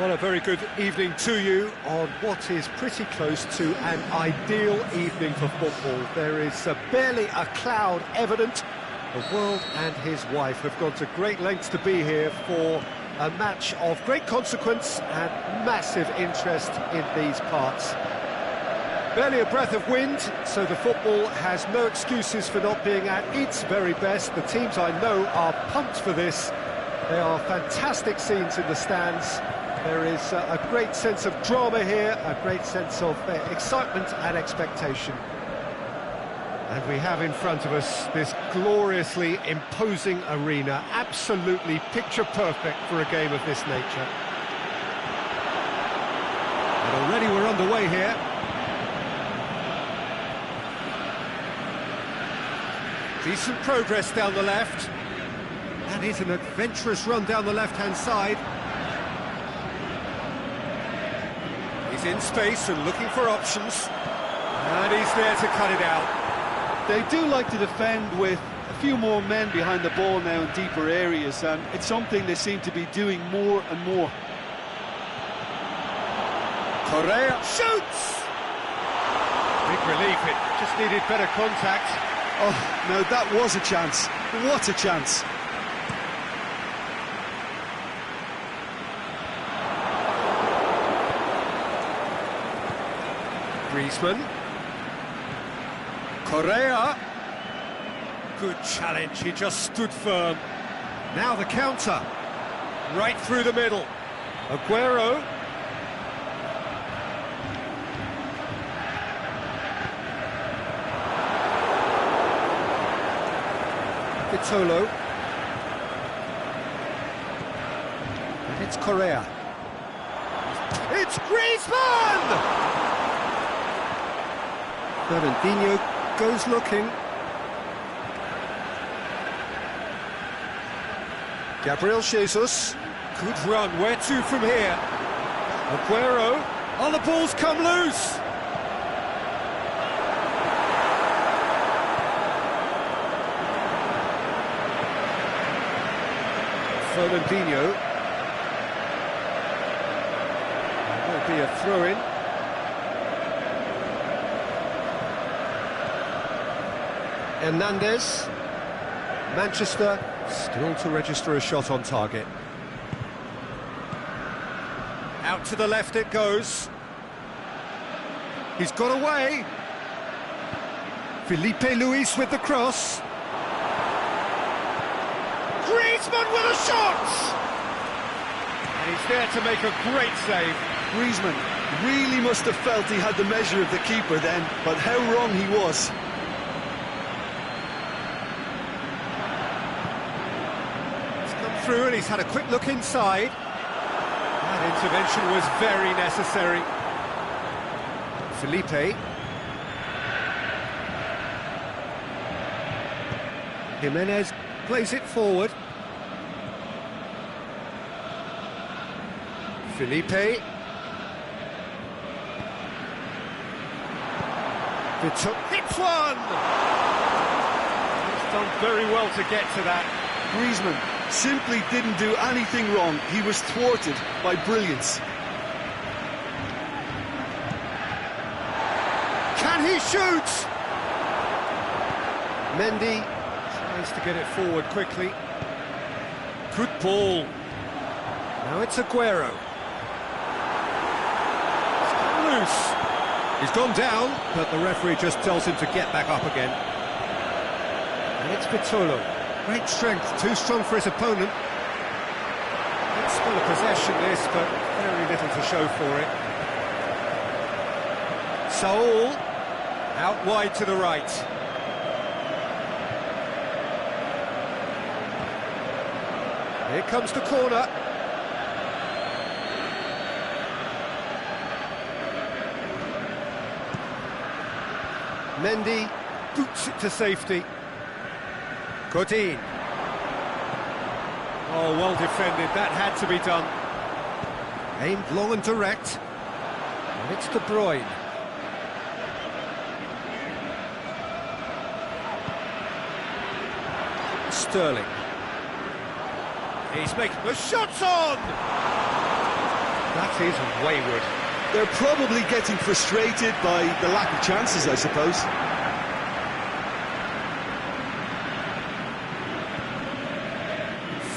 Well, a very good evening to you on what is pretty close to an ideal evening for football. There is barely a cloud evident. The world and his wife have gone to great lengths to be here for a match of great consequence and massive interest in these parts. Barely a breath of wind, so the football has no excuses for not being at its very best. The teams I know are pumped for this. There are fantastic scenes in the stands. There is a great sense of drama here, a great sense of excitement and expectation. And we have in front of us this gloriously imposing arena, absolutely picture-perfect for a game of this nature. And already we're underway here. Decent progress down the left. That is an adventurous run down the left-hand side. He's in space and looking for options. And he's there to cut it out. They do like to defend with a few more men behind the ball now in deeper areas, and it's something they seem to be doing more and more. Correa shoots! Big relief, it just needed better contact. Oh, no, that was a chance. What a chance. Griezmann. Correa. Good challenge, he just stood firm. Now the counter. Right through the middle. Aguero. Vitolo. And it's Correa. It's Griezmann! Fernandinho goes looking. Gabriel Jesus. Good run, where to from here? Aguero. Oh, the ball's come loose! Fernandinho. There will be a throw-in. Hernandez. Manchester still to register a shot on target. Out to the left it goes. He's got away. Felipe Luis with the cross. Griezmann with a shot! And he's there to make a great save. Griezmann really must have felt he had the measure of the keeper then, but how wrong he was. Through, and he's had a quick look inside. That intervention was very necessary. Felipe. Jimenez plays it forward. Felipe. Hits one! He's done very well to get to that. Griezmann simply didn't do anything wrong. He was thwarted by brilliance. Can he shoot? Mendy tries to get it forward quickly. Good ball. Now it's Aguero. It's gone loose. He's gone down, but the referee just tells him to get back up again. And it's Vitolo. Great strength, too strong for his opponent. It's still a possession this, but very little to show for it. Saul, out wide to the right. Here comes the corner. Mendy boots it to safety. Godin. Oh, well defended, that had to be done. Aimed long and direct. And it's De Bruyne. Sterling. He's making the shots on! That is wayward. They're probably getting frustrated by the lack of chances, I suppose.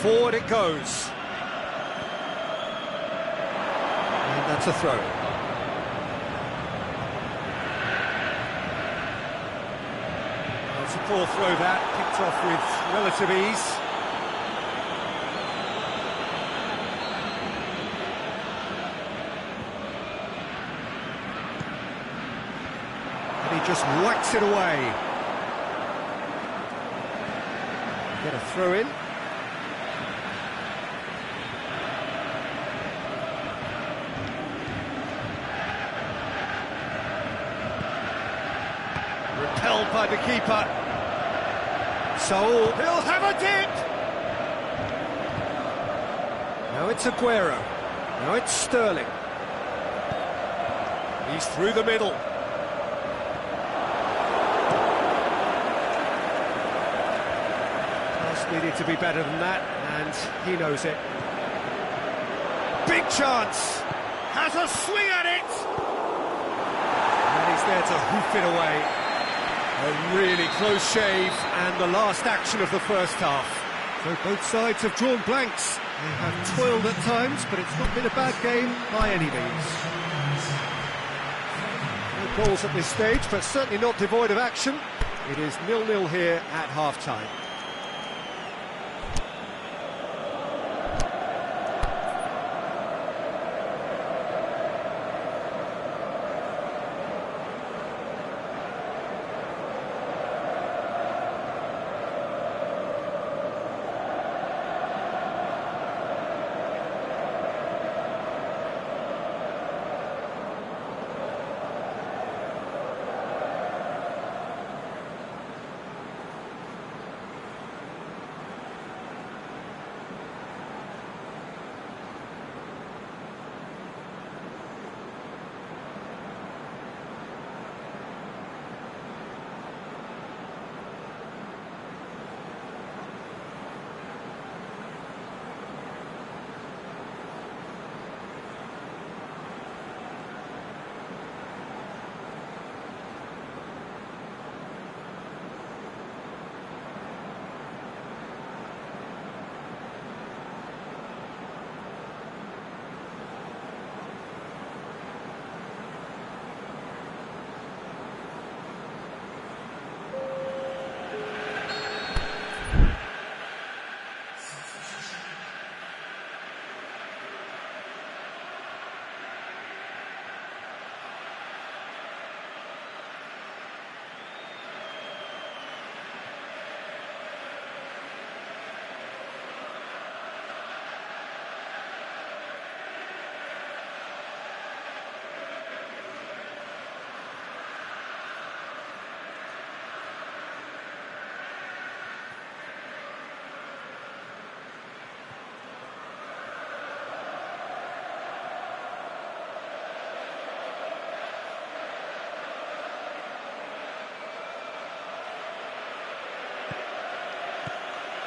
Forward it goes. And that's a throw. Well, it's a poor throw that, picked off with relative ease. And he just whacks it away. Get a throw in. Repelled by the keeper. Saul, he'll have a dip! Now it's Aguero. Now it's Sterling. He's through the middle. Pass needed to be better than that, and he knows it. Big chance! Has a swing at it! And he's there to hoof it away. A really close shave, and the last action of the first half. So both sides have drawn blanks. They have toiled at times, but it's not been a bad game by any means. No goals at this stage, but certainly not devoid of action. It is 0-0 here at half-time.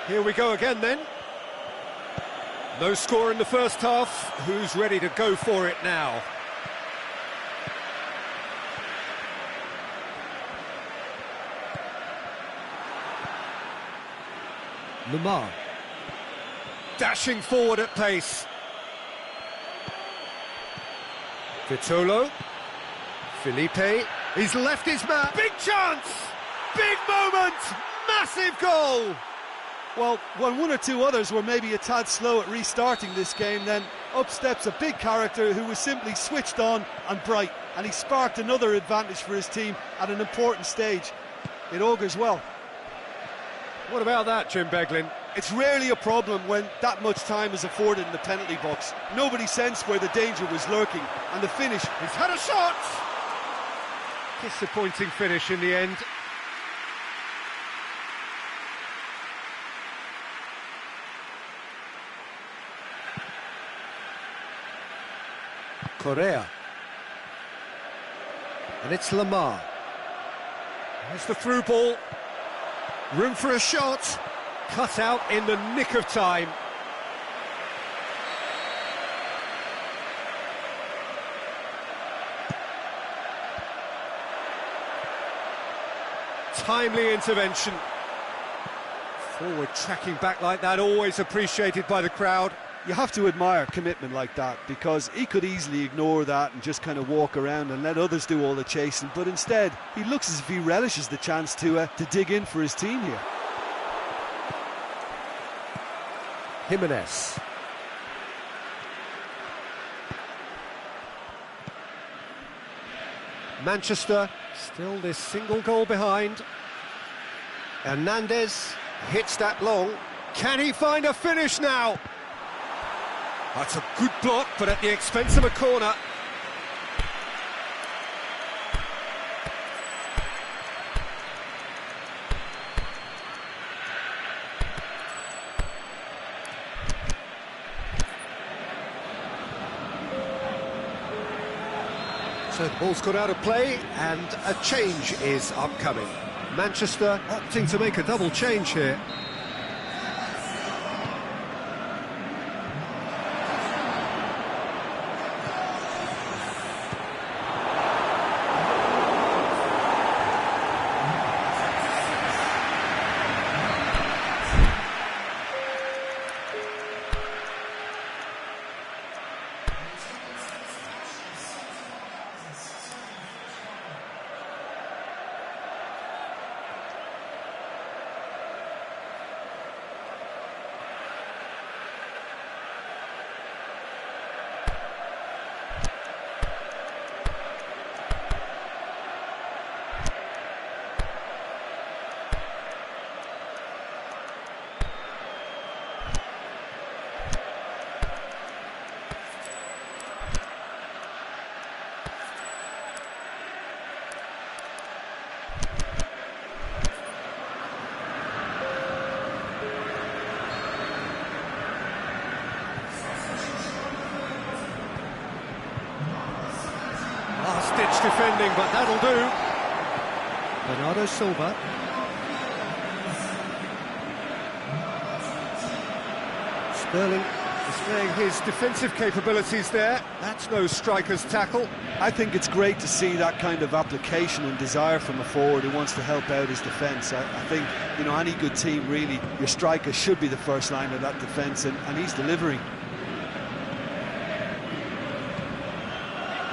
Here we go again then. No score in the first half. Who's ready to go for it now? Lamar. Dashing forward at pace. Vitolo. Felipe. He's left his man. Big chance! Big moment! Massive goal! Well, when one or two others were maybe a tad slow at restarting this game, then up steps a big character who was simply switched on and bright, and he sparked another advantage for his team at an important stage. It augurs well. What about that, Jim Beglin? It's rarely a problem when that much time is afforded in the penalty box. Nobody sensed where the danger was lurking, and the finish... He's had a shot! Disappointing finish in the end. Correa. And it's Lamar. There's the through ball. Room for a shot. Cut out in the nick of time. timely intervention. Forward tracking back like that, always appreciated by the crowd. You have to admire commitment like that, because he could easily ignore that and just kind of walk around and let others do all the chasing, but instead he looks as if he relishes the chance to dig in for his team here. Jimenez. Manchester still this single goal behind. Hernandez hits that long. Can he find a finish now? That's a good block, but at the expense of a corner. So the ball's got out of play and a change is upcoming. Manchester opting to make a double change here. Last-ditch defending, but that'll do. Bernardo Silva. Sterling displaying his defensive capabilities there. That's no striker's tackle. I think it's great to see that kind of application and desire from a forward who wants to help out his defence. I think, you know, any good team, really, your striker should be the first line of that defence, and he's delivering.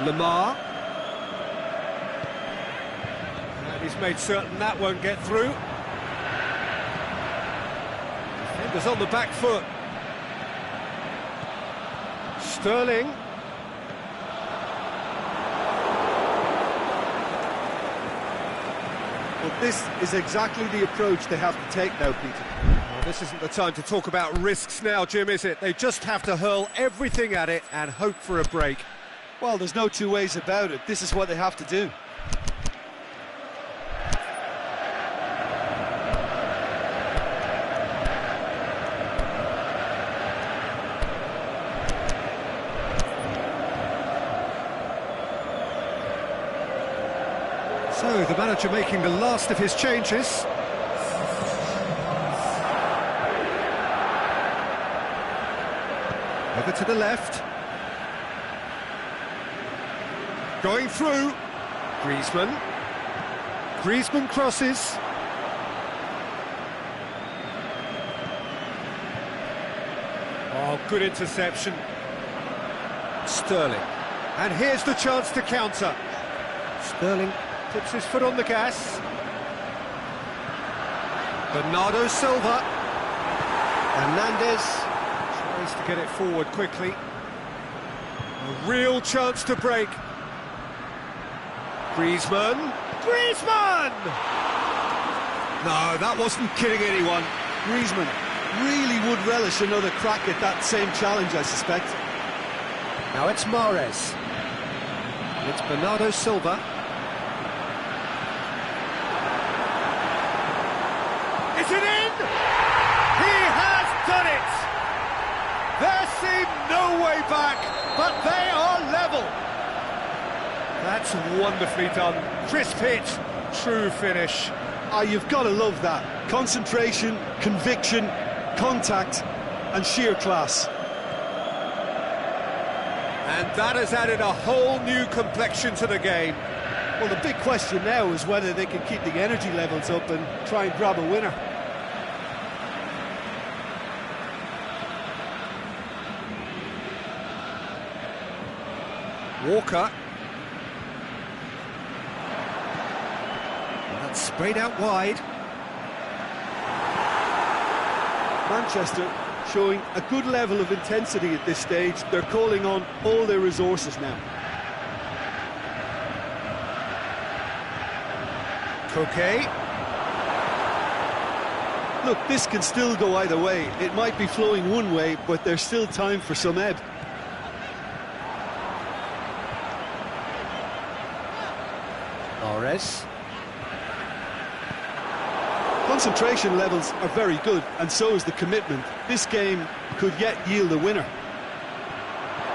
Lamar. And he's made certain that won't get through. Defenders on the back foot. Sterling. But this is exactly the approach they have to take now, Peter. Well, this isn't the time to talk about risks now, Jim, is it? They just have to hurl everything at it and hope for a break. Well, there's no two ways about it. This is what they have to do. So, the manager making the last of his changes. Over to the left. Going through. Griezmann. Griezmann crosses. Oh, good interception. Sterling. And here's the chance to counter. Sterling puts his foot on the gas. Bernardo Silva. Hernandez tries to get it forward quickly. A real chance to break. Griezmann. Griezmann! No, that wasn't kidding anyone. Griezmann really would relish another crack at that same challenge, I suspect. Now it's Mahrez. It's Bernardo Silva. Is it in? He has done it! There seemed no way back, but they are level. That's wonderfully done. Crisp hit, true finish. Ah, you've got to love that. Concentration, conviction, contact, and sheer class. And that has added a whole new complexion to the game. Well, the big question now is whether they can keep the energy levels up and try and grab a winner. Walker. And that's sprayed out wide. Manchester showing a good level of intensity at this stage. They're calling on all their resources now. Koke. Look, this can still go either way. It might be flowing one way, but there's still time for some ebb. Mahrez. Concentration levels are very good, and so is the commitment. This game could yet yield a winner.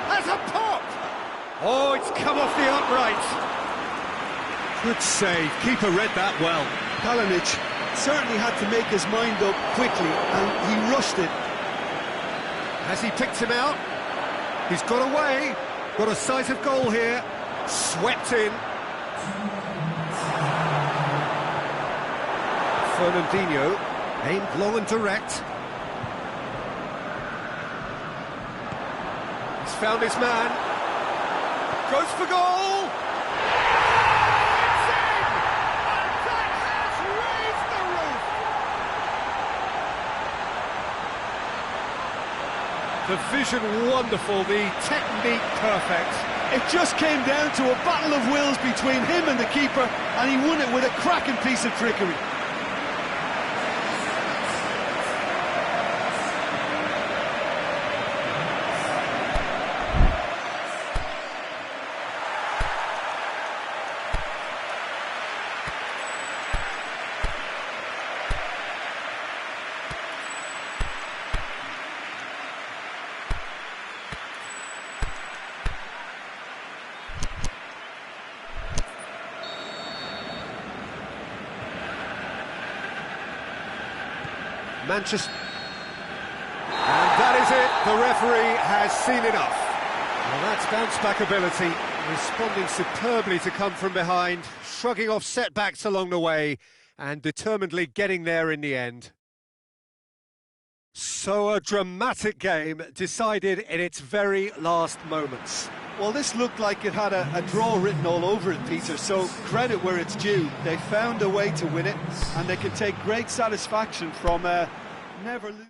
Has a pop! Oh, it's come off the upright. Good save. Keeper read that well. Kalinic certainly had to make his mind up quickly, and he rushed it. Has he picked him out? He's got away. Got a sight of goal here. Swept in. Fernandinho, aimed long and direct. He's found his man. Goes for goal! It's in! And that has raised the roof! The vision wonderful, the technique perfect. It just came down to a battle of wills between him and the keeper, and he won it with a cracking piece of trickery. Manchester. And that is it. The referee has seen enough. Well, that's bounce-back ability, responding superbly to come from behind, shrugging off setbacks along the way, and determinedly getting there in the end. So a dramatic game decided in its very last moments. Well, this looked like it had a draw written all over it, Peter, so credit where it's due. They found a way to win it, and they can take great satisfaction from never losing.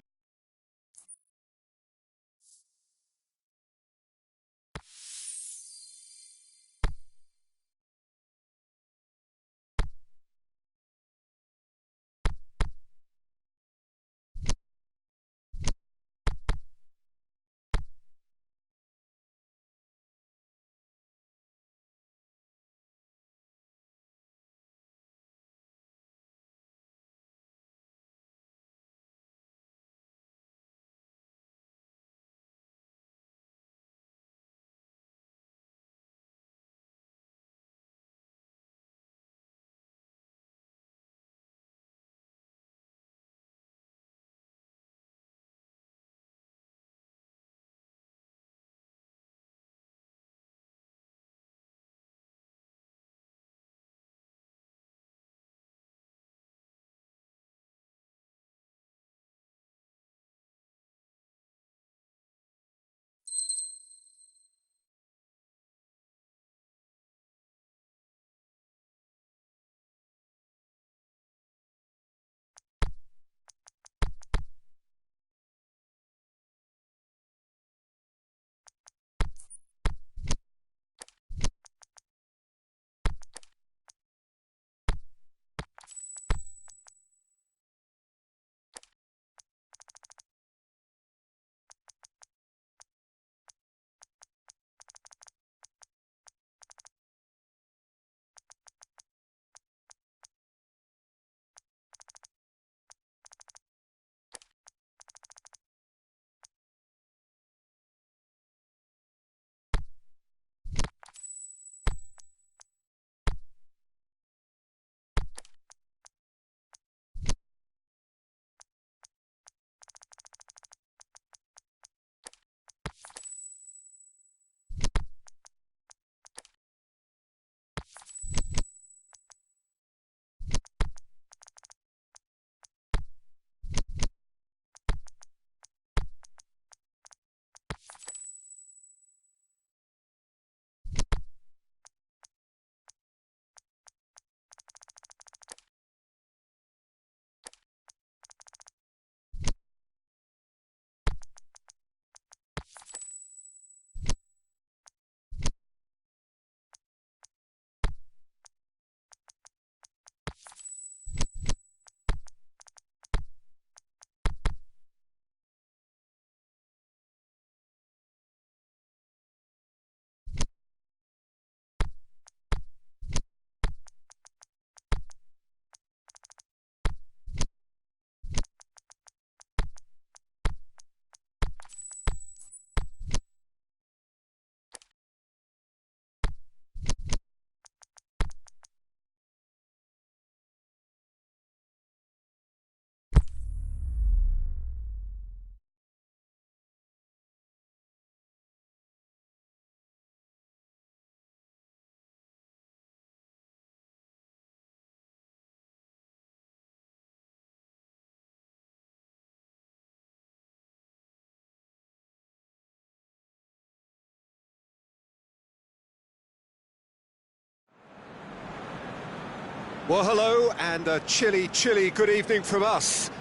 Well, hello, and a chilly good evening from us.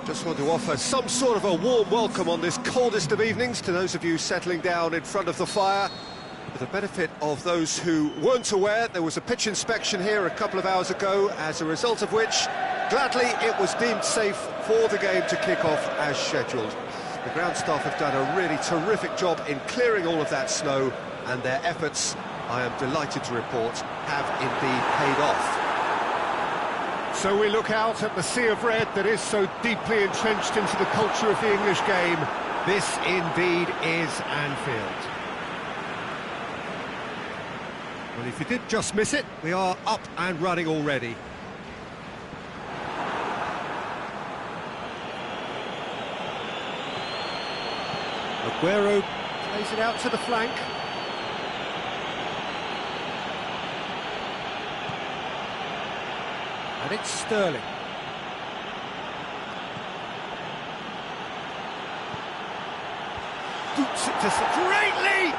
Just want to offer some sort of a warm welcome on this coldest of evenings to those of you settling down in front of the fire. For the benefit of those who weren't aware, there was a pitch inspection here a couple of hours ago, as a result of which, gladly, it was deemed safe for the game to kick off as scheduled. The ground staff have done a really terrific job in clearing all of that snow, and their efforts, I am delighted to report, have indeed paid off. So we look out at the sea of red that is so deeply entrenched into the culture of the English game. This indeed is Anfield. Well, if you did just miss it, we are up and running already. Aguero plays it out to the flank. And it's Sterling. Boots it to great leap!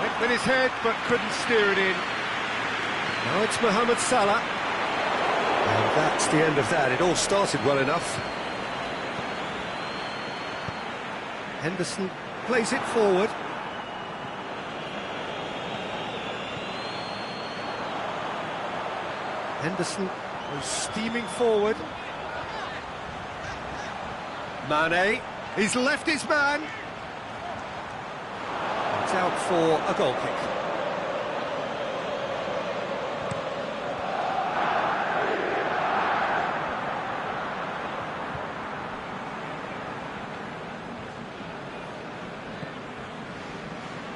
Went with his head, but couldn't steer it in. Now it's Mohamed Salah. And that's the end of that. It all started well enough. Henderson plays it forward. Henderson goes steaming forward. Mane, he's left his man. It's out for a goal kick.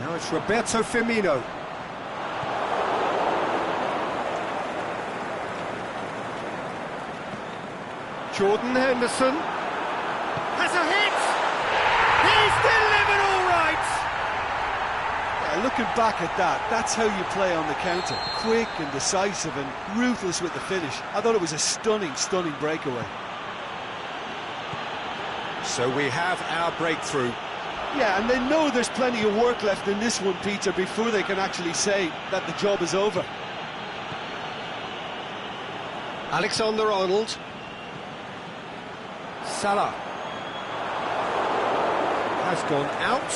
Now it's Roberto Firmino. Jordan Henderson has a hit! He's delivered all right! Yeah, looking back at that, that's how you play on the counter. Quick and decisive and ruthless with the finish. I thought it was a stunning breakaway. So we have our breakthrough. Yeah, and they know there's plenty of work left in this one, Peter, before they can actually say that the job is over. Alexander-Arnold. Salah has gone out.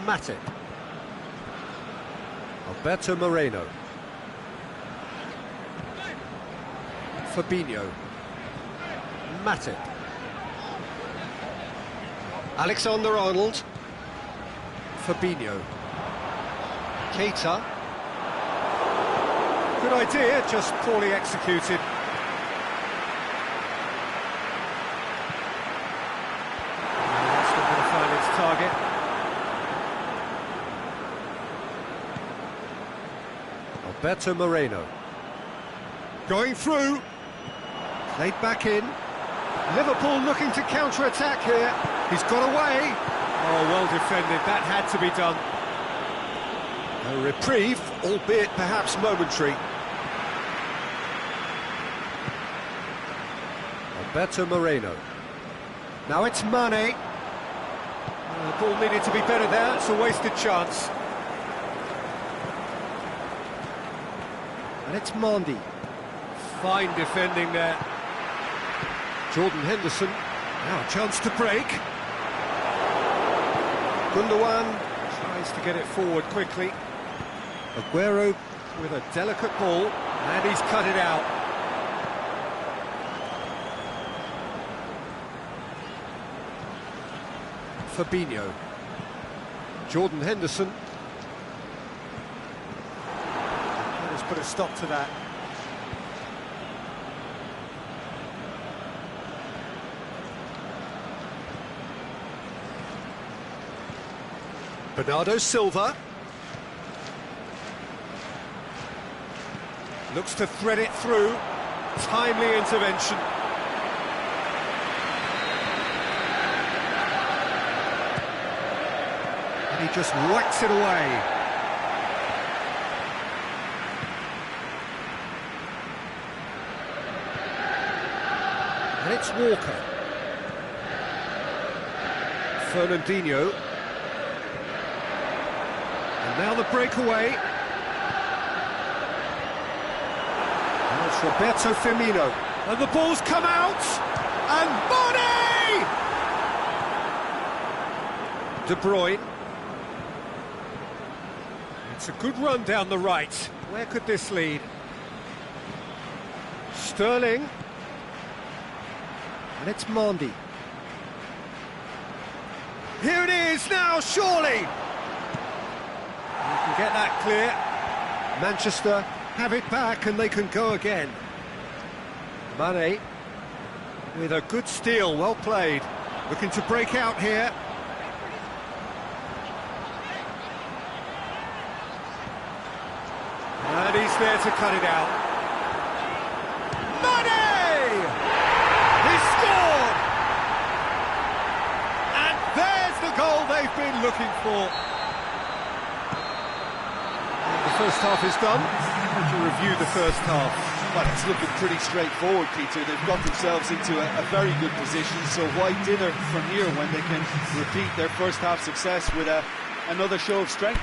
Matip. Alberto Moreno. Fabinho. Matip. Alexander-Arnold. Fabinho. Keita. Good idea, just poorly executed. That's not going to find its target. Alberto Moreno. Going through. Played back in. Liverpool looking to counter-attack here. He's got away. Oh, well defended. That had to be done. A reprieve, albeit perhaps momentary. Alberto Moreno. Now it's Mane. The ball needed to be better there. It's a wasted chance. And it's Mendy. Fine defending there. Jordan Henderson. Now a chance to break. Gundogan tries to get it forward quickly. Aguero with a delicate ball, and he's cut it out. Fabinho. Jordan Henderson. Let's put a stop to that. Bernardo Silva. Looks to thread it through. Timely intervention. And he just whacks it away. And it's Walker. Fernandinho. And now the breakaway. And it's Roberto Firmino. And the ball's come out. And Mane! De Bruyne. It's a good run down the right. Where could this lead? Sterling. And it's Mendy. Here it is now, surely! You can get that clear. Manchester have it back and they can go again. Mane with a good steal, well played. Looking to break out here. And he's there to cut it out. Mane! He scored! And there's the goal they've been looking for. And the first half is done. To review the first half. Well, it's looking pretty straightforward, Peter. They've got themselves into a very good position, so why dither from here when they can repeat their first half success with another show of strength?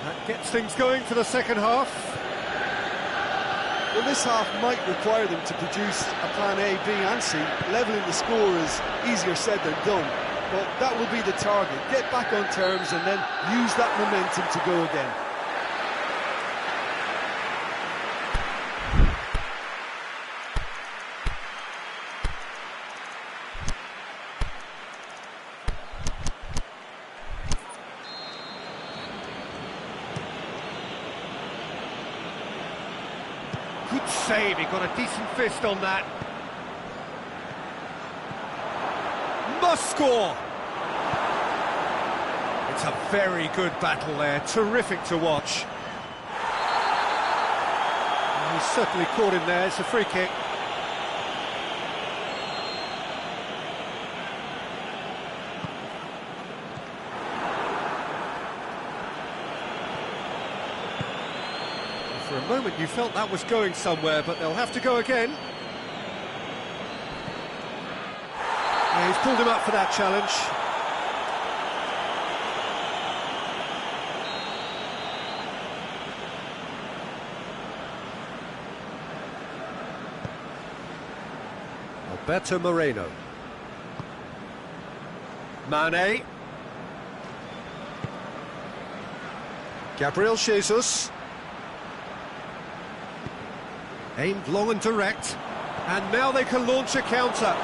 That gets things going for the second half. Well, this half might require them to produce a plan A, B and C. Levelling the score is easier said than done, but that will be the target. Get back on terms and then use that momentum to go again. Good save, he got a decent fist on that. Must score! It's a very good battle there, terrific to watch. He's certainly caught him there, it's a free kick. For a moment you felt that was going somewhere, but they'll have to go again. Yeah, he's pulled him up for that challenge. Alberto Moreno. Mane. Gabriel Jesus. Aimed long and direct, and now they can launch a counter.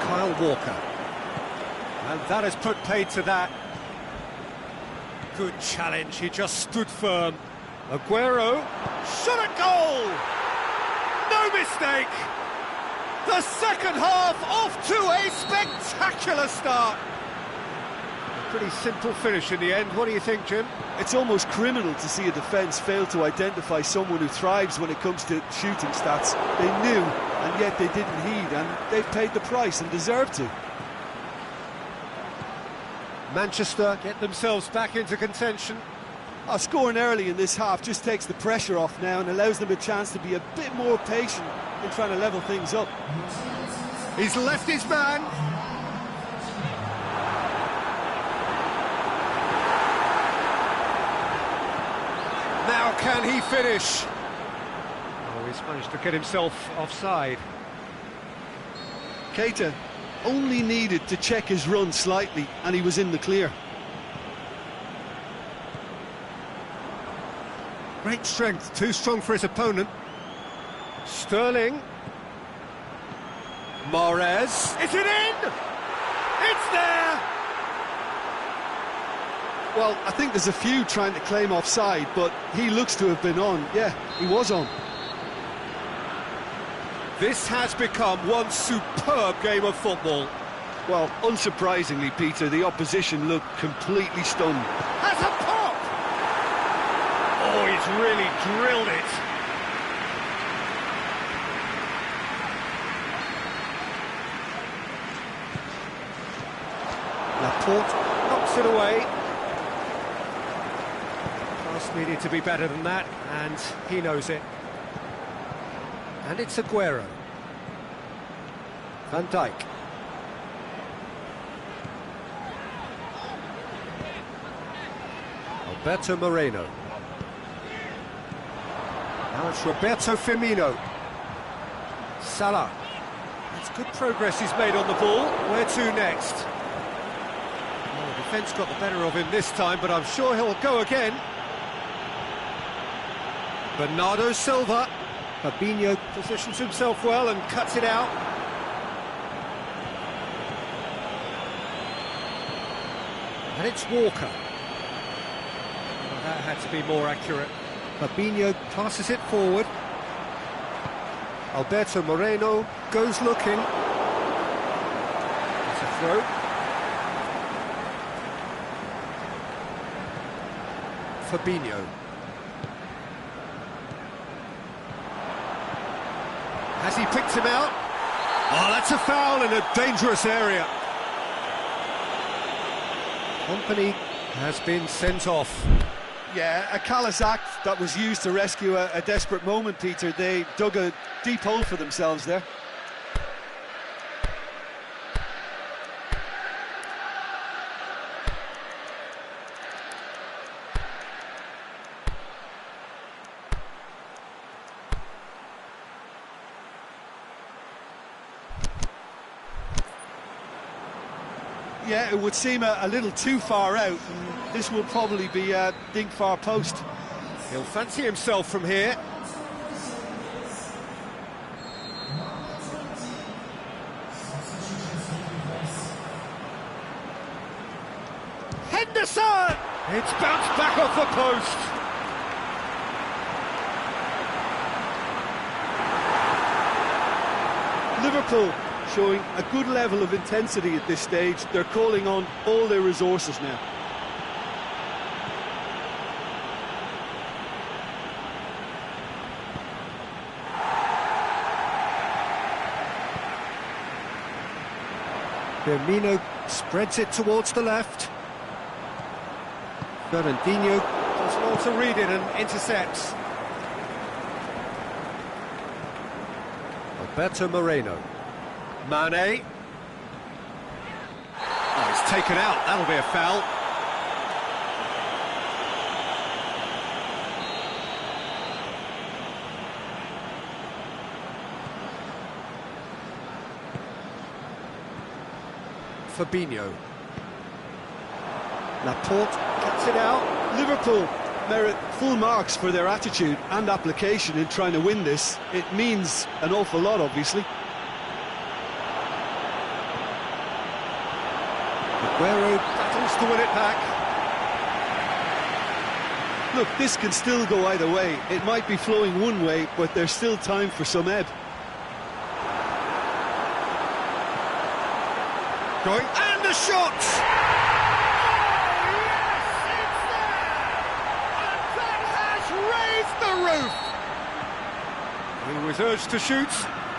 Kyle Walker. And that has put paid to that. Good challenge, he just stood firm. Aguero, shot at goal! No mistake! The second half off to a spectacular start. A pretty simple finish in the end, what do you think, Jim? It's almost criminal to see a defence fail to identify someone who thrives when it comes to shooting stats. They knew, and yet they didn't heed, and they've paid the price and deserve to. Manchester get themselves back into contention. Scoring early in this half just takes the pressure off now and allows them a chance to be a bit more patient in trying to level things up. He's left his man. can he finish? Oh, he's managed to get himself offside. Keita only needed to check his run slightly and he was in the clear. Great strength, too strong for his opponent. Sterling. Mahrez. Is it in? It's there! Well, I think there's a few trying to claim offside, but he looks to have been on. Yeah, he was on. This has become one superb game of football. Well, unsurprisingly, Peter, the opposition looked completely stunned. Has a pop! Oh, he's really drilled it. Laporte knocks it away. Pass needed to be better than that, and he knows it. And it's Aguero. Van Dijk. Alberto Moreno. Now it's Roberto Firmino. Salah. That's good progress he's made on the ball. Where to next? Well, the defence got the better of him this time, but I'm sure he'll go again. Bernardo Silva. Fabinho positions himself well and cuts it out. And it's Walker. Well, that had to be more accurate. Fabinho passes it forward. Alberto Moreno goes looking. It's a throw. Fabinho. Has he picked him out? Oh, that's a foul in a dangerous area. Company has been sent off. Yeah, a callous act that was used to rescue a desperate moment, Peter. They dug a deep hole for themselves there. Yeah, it would seem a little too far out, and this will probably be a dink far post. He'll fancy himself from here. Henderson! It's bounced back off the post. Liverpool showing a good level of intensity at this stage. They're calling on all their resources now. Firmino spreads it towards the left. Fernandinho does well to read it and intercepts. Alberto Moreno. Mane. Oh, he's taken out. That'll be a foul. Fabinho. Laporte cuts it out. Liverpool merit full marks for their attitude and application in trying to win this. It means an awful lot, obviously. Aguero battles to win it back. Look, this can still go either way. It might be flowing one way, but there's still time for some ebb. Going, and the shot! Oh, yes, it's there! And that has raised the roof! He was urged to shoot,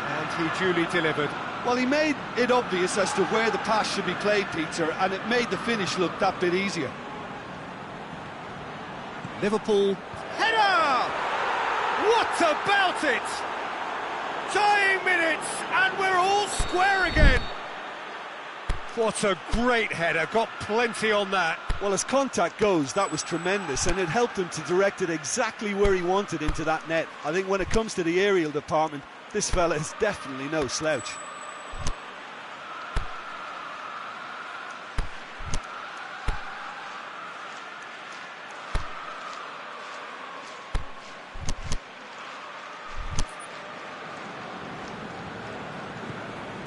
and he duly delivered. Well, he made it obvious as to where the pass should be played, Peter, and it made the finish look that bit easier. Liverpool. Header! What about it? Dying minutes, and we're all square again. What a great header, got plenty on that. Well, as contact goes, that was tremendous, and it helped him to direct it exactly where he wanted into that net. I think when it comes to the aerial department, this fella is definitely no slouch.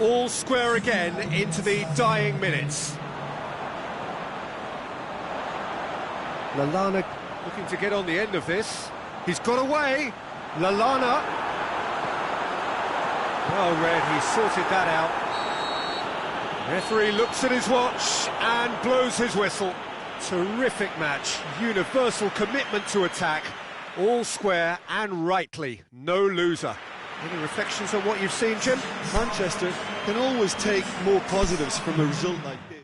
All square again into the dying minutes. Lallana looking to get on the end of this. He's got away. Lallana. Well read, he sorted that out. Referee looks at his watch and blows his whistle. Terrific match. Universal commitment to attack. All square and rightly. No loser. Any reflections on what you've seen, Jim? Manchester can always take more positives from a result like this.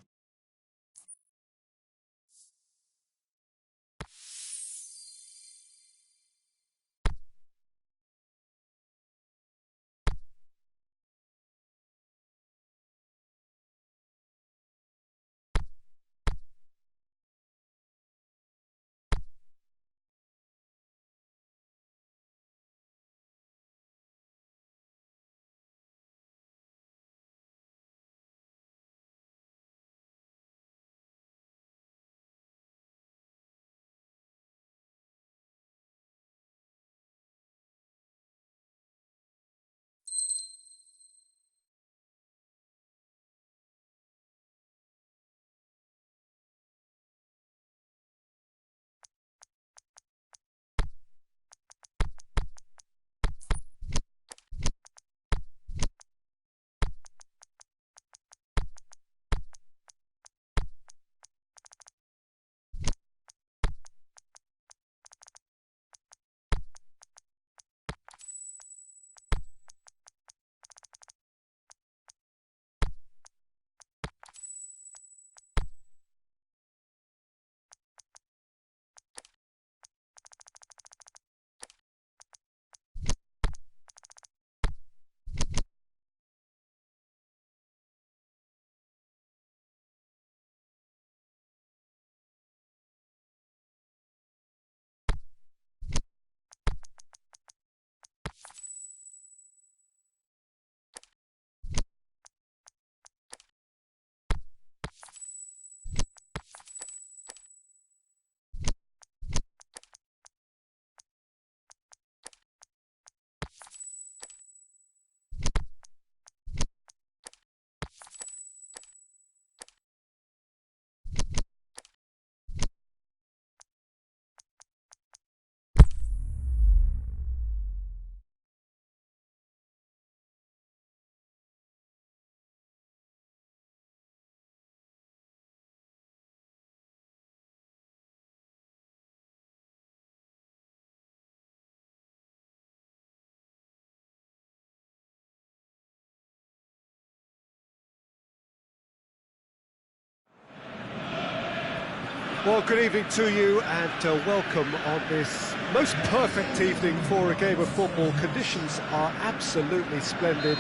Well, good evening to you and welcome on this most perfect evening for a game of football. Conditions are absolutely splendid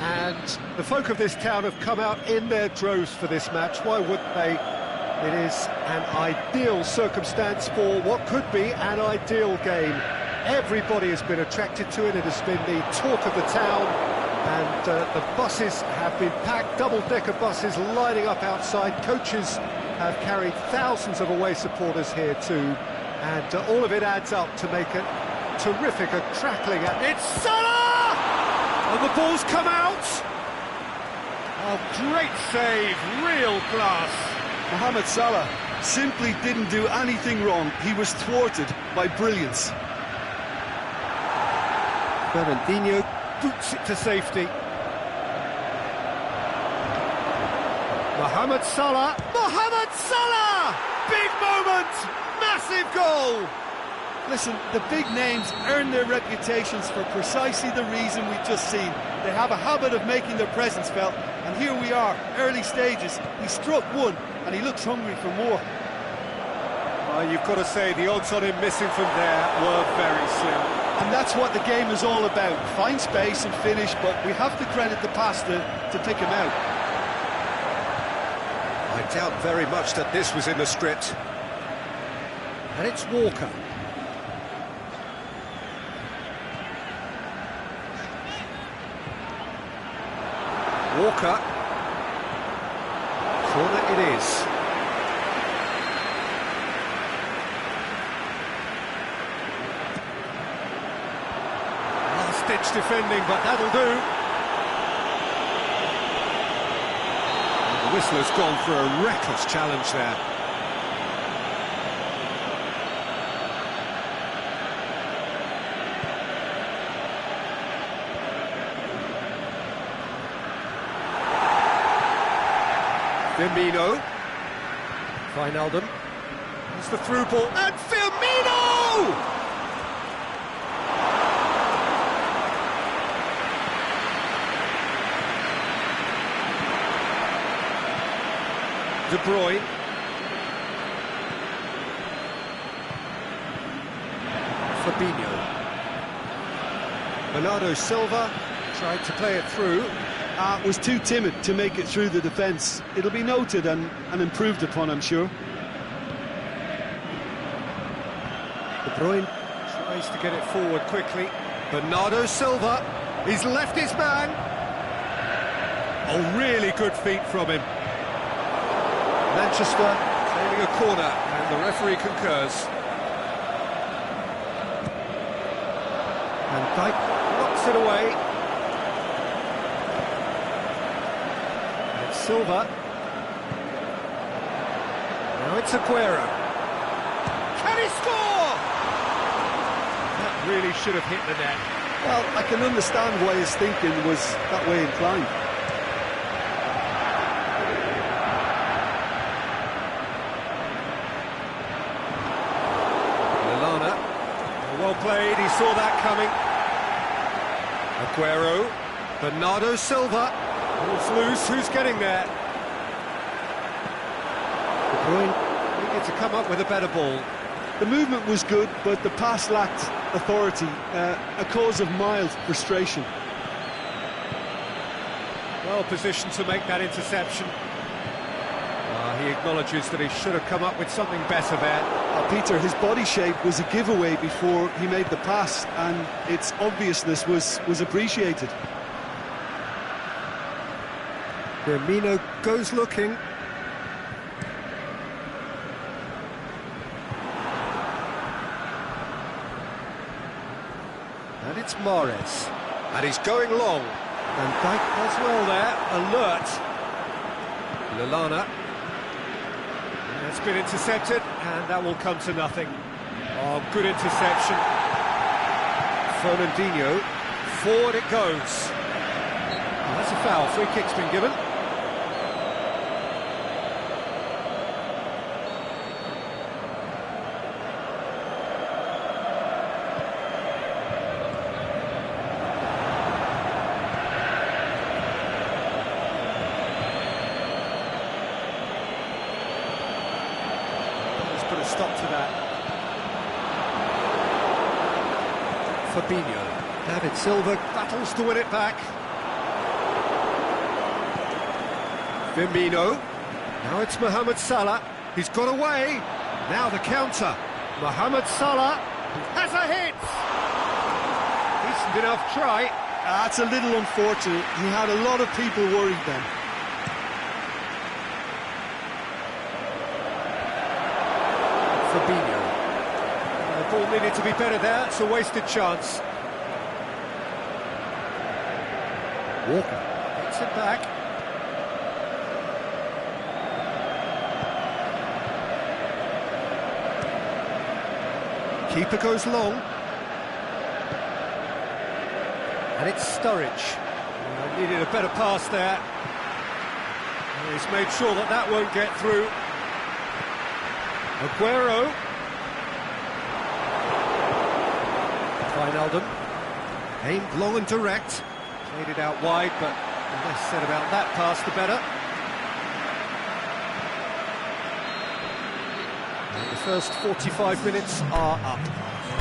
and the folk of this town have come out in their droves for this match. Why wouldn't they? It is an ideal circumstance for what could be an ideal game. Everybody has been attracted to it. It has been the talk of the town and the buses have been packed, double-decker buses lining up outside. Coaches have carried thousands of away supporters here too, and all of it adds up to make it terrific, a crackling. It's Salah! And the ball's come out! Oh, great save, real class. Mohamed Salah simply didn't do anything wrong. He was thwarted by brilliance. Fernandinho boots it to safety. Mohamed Salah! Mohamed Salah! Big moment! Massive goal! Listen, the big names earn their reputations for precisely the reason we've just seen. They have a habit of making their presence felt, and here we are, early stages. He struck one, and he looks hungry for more. Well, you've got to say, the odds on him missing from there were very slim. And that's what the game is all about. Find space and finish, but we have to credit the passer to pick him out. I doubt very much that this was in the script. And it's Walker. Walker. Corner it is. Last-ditch defending, but that'll do. And the whistler's gone for a reckless challenge there. Firmino. Wijnaldum. It's the through ball, and Firmino! De Bruyne. Fabinho. Bernardo Silva tried to play it through. Was too timid to make it through the defence. It'll be noted and improved upon, I'm sure. De Bruyne tries to get it forward quickly. Bernardo Silva, he's left his man. Oh, really good feet from him. Manchester claiming a corner, and the referee concurs. And Dijk knocks it away. Silva. Now it's Aguero. Can he score? That really should have hit the net. Well, I can understand why his thinking was that way inclined. Lallana. Well played, he saw that coming. Aguero. Bernardo Silva. Ball's loose, who's getting there? De Bruyne needed to come up with a better ball. The movement was good, but the pass lacked authority, a cause of mild frustration. Well positioned to make that interception. He acknowledges that he should have come up with something better there. Peter, his body shape was a giveaway before he made the pass, and its obviousness was appreciated. Firmino goes looking. And it's Mahrez. And he's going long. And Dijk does well there, alert. Lallana. It's been intercepted, and that will come to nothing. Oh, good interception. Fernandinho. Forward it goes. Oh, that's a foul. Free kick's been given. Put a stop to that. Fabinho. David Silva battles to win it back. Firmino. Now it's Mohamed Salah. He's got away. Now the counter. Mohamed Salah has a hit. Decent enough try. That's a little unfortunate. He had a lot of people worried then. Fabinho. The ball needed to be better there. It's a wasted chance. Walker gets it back. Keeper goes long. And it's Sturridge. Needed a better pass there. And he's made sure that that won't get through. Aguero. Wijnaldum. Aimed long and direct. Played it out wide, but the less said about that pass, the better. And the first 45 minutes are up.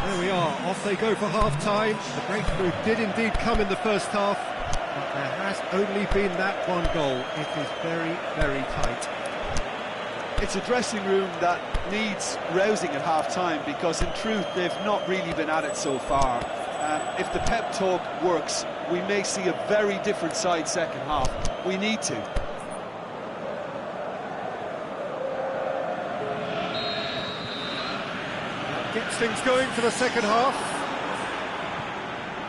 There we are, off they go for half-time. The breakthrough did indeed come in the first half, but there has only been that one goal. It is very, very tight. It's a dressing room that needs rousing at half-time, because in truth they've not really been at it so far. If the pep talk works, we may see a very different side second half. We need to. Gets things going for the second half.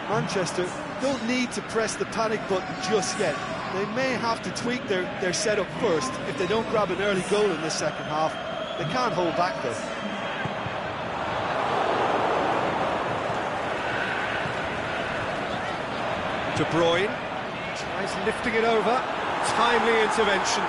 Manchester don't need to press the panic button just yet. They may have to tweak their setup first if they don't grab an early goal in this second half. They can't hold back though. De Bruyne tries lifting it over. Timely intervention.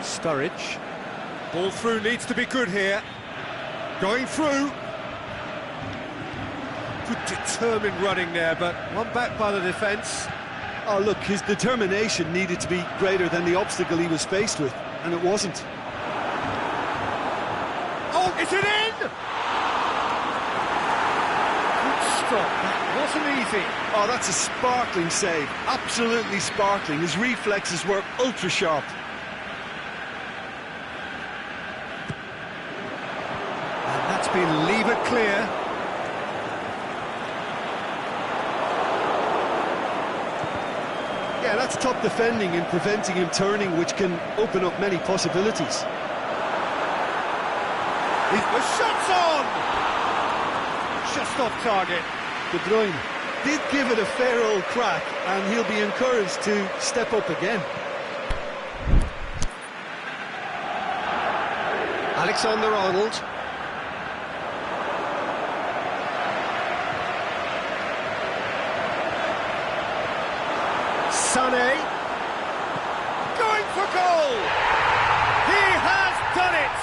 Sturridge. Ball through needs to be good here. Going through. Good determined running there, but one back by the defence. Oh look, his determination needed to be greater than the obstacle he was faced with, and it wasn't. Oh, is it in? Good stop, that wasn't easy. Oh, that's a sparkling save, absolutely sparkling. His reflexes were ultra sharp. That's been levered clear. Yeah, that's top defending and preventing him turning, which can open up many possibilities. The shot's on! Just off target. De Bruyne did give it a fair old crack, and he'll be encouraged to step up again. Alexander-Arnold. Sané, going for goal! He has done it!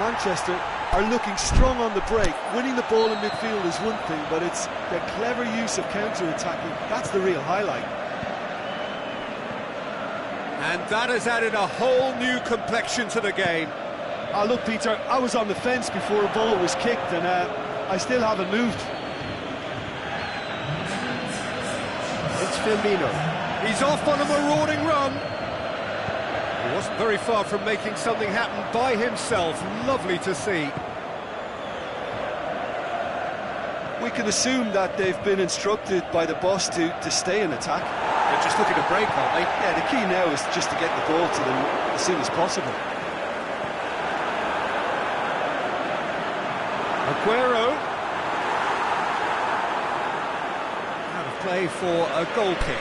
Manchester are looking strong on the break. Winning the ball in midfield is one thing, but it's their clever use of counter-attacking. That's the real highlight. And that has added a whole new complexion to the game. Oh, look, Peter, I was on the fence before a ball was kicked, and I still haven't moved. It's Firmino. He's off on a marauding run. He wasn't very far from making something happen by himself. Lovely to see. We can assume that they've been instructed by the boss to stay in attack. They're just looking to break, aren't they? Yeah, the key now is just to get the ball to them as soon as possible. Aguero. Out of play for a goal kick.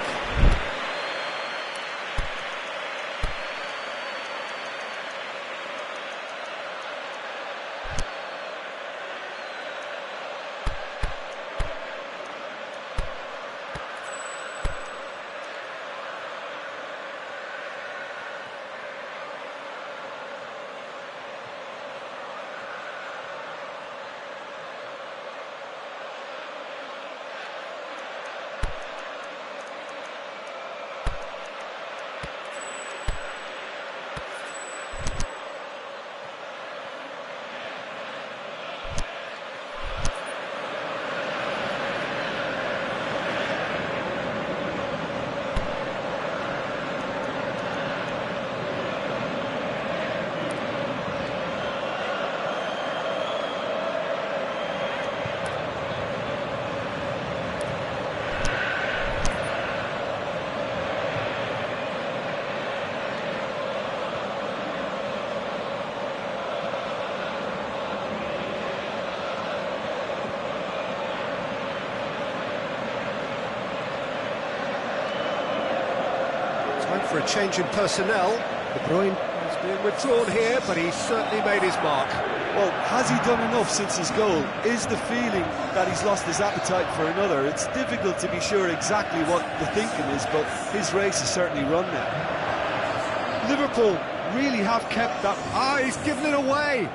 For a change in personnel. De Bruyne is being withdrawn here, but he's certainly made his mark. Well, has he done enough since his goal? Is the feeling that he's lost his appetite for another? It's difficult to be sure exactly what the thinking is, but his race is certainly run now. Liverpool really have kept that... Ah, he's given it away!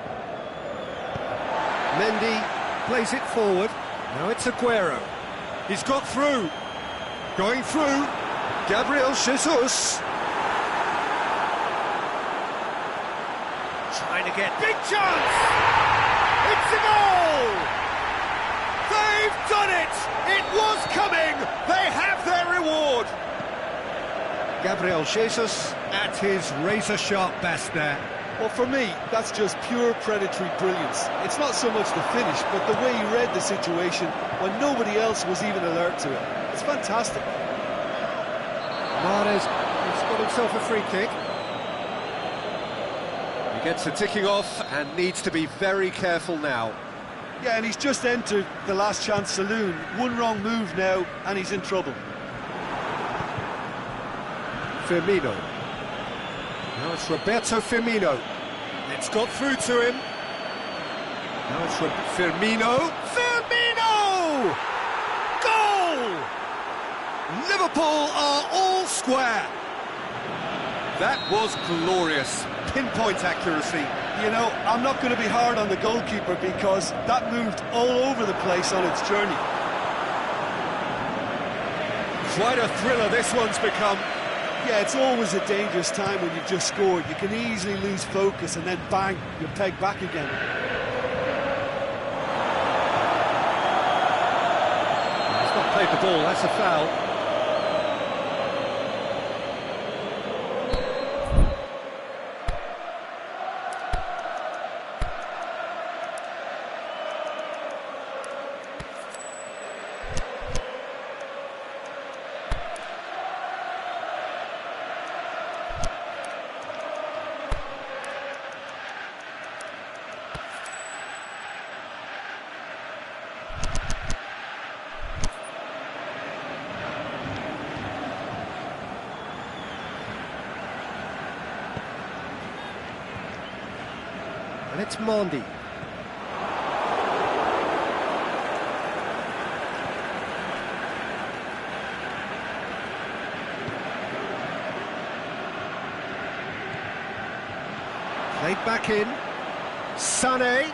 Mendy plays it forward. Now it's Aguero. He's got through. Going through. Gabriel Jesus. Trying trying to get big chance! It's a goal! They've done it! It was coming! They have their reward! Gabriel Jesus at his razor-sharp best there. Well, for me, that's just pure predatory brilliance. It's not so much the finish, but the way he read the situation when nobody else was even alert to it. It's fantastic. Mahrez has got himself a free kick. He gets the ticking off and needs to be very careful now. Yeah, and he's just entered the last chance saloon. One wrong move now, and he's in trouble. Firmino. Now it's Roberto Firmino. It's got through to him. Now it's Firmino. Firmino! Goal! Liverpool are all square. That was glorious. Pinpoint accuracy. You know, I'm not going to be hard on the goalkeeper because that moved all over the place on its journey. Quite a thriller this one's become. Yeah, it's always a dangerous time when you've just scored. You can easily lose focus and then bang, you're pegged back again. He's not played the ball, that's a foul. And it's Mendy. Played back in. Sané.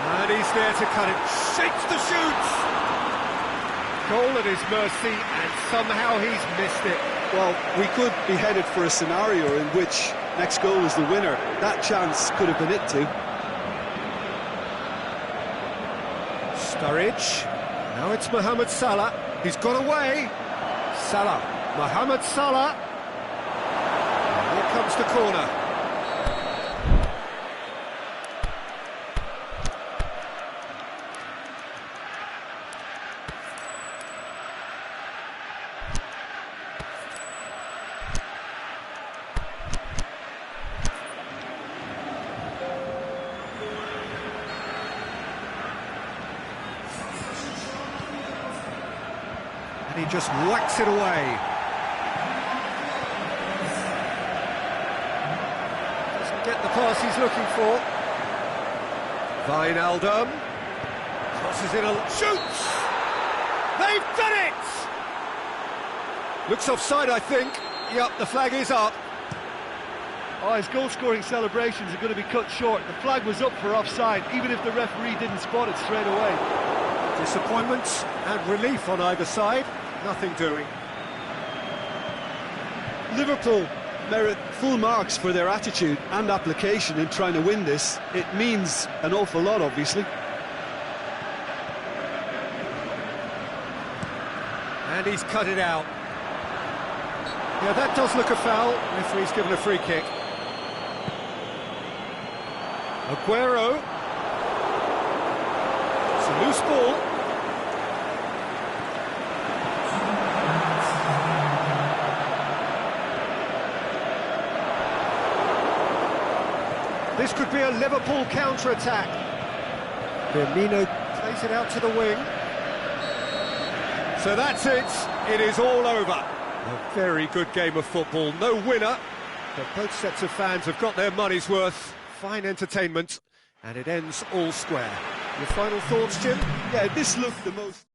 And he's there to cut it. Shakes the shoots! Goal at his mercy, and somehow he's missed it. Well, we could be headed for a scenario in which next goal is the winner. That chance could have been it too. Sturridge. Now it's Mohamed Salah. He's got away. Salah. Mohamed Salah. And here comes the corner. And he just whacks it away. Doesn't get the pass he's looking for. Wijnaldum. Crosses it, shoots! They've done it! Looks offside, I think. Yep, the flag is up. Oh, his goal-scoring celebrations are going to be cut short. The flag was up for offside, even if the referee didn't spot it straight away. Disappointment and relief on either side. Nothing doing. Liverpool merit full marks for their attitude and application in trying to win this. It means an awful lot, obviously. And he's cut it out. Yeah, that does look a foul. Referee's given a free kick. Aguero. It's a loose ball. This could be a Liverpool counter-attack. Firmino plays it out to the wing. So that's it. It is all over. A very good game of football. No winner, but both sets of fans have got their money's worth. Fine entertainment, and it ends all square. Your final thoughts, Jim? Yeah, this looked the most...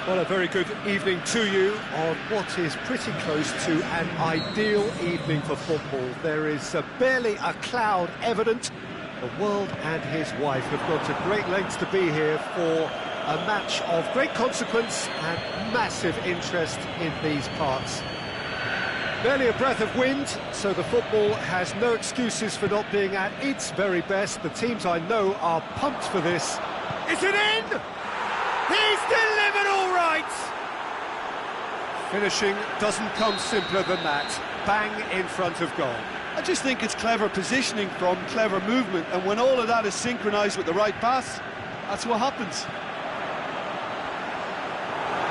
Well, a very good evening to you on what is pretty close to an ideal evening for football. There is barely a cloud evident. The world and his wife have gone to great lengths to be here for a match of great consequence and massive interest in these parts. Barely a breath of wind, so the football has no excuses for not being at its very best. The teams I know are pumped for this. Is it in? He's delivered all right! Finishing doesn't come simpler than that. Bang in front of goal. I just think it's clever positioning from clever movement, and when all of that is synchronised with the right pass, that's what happens.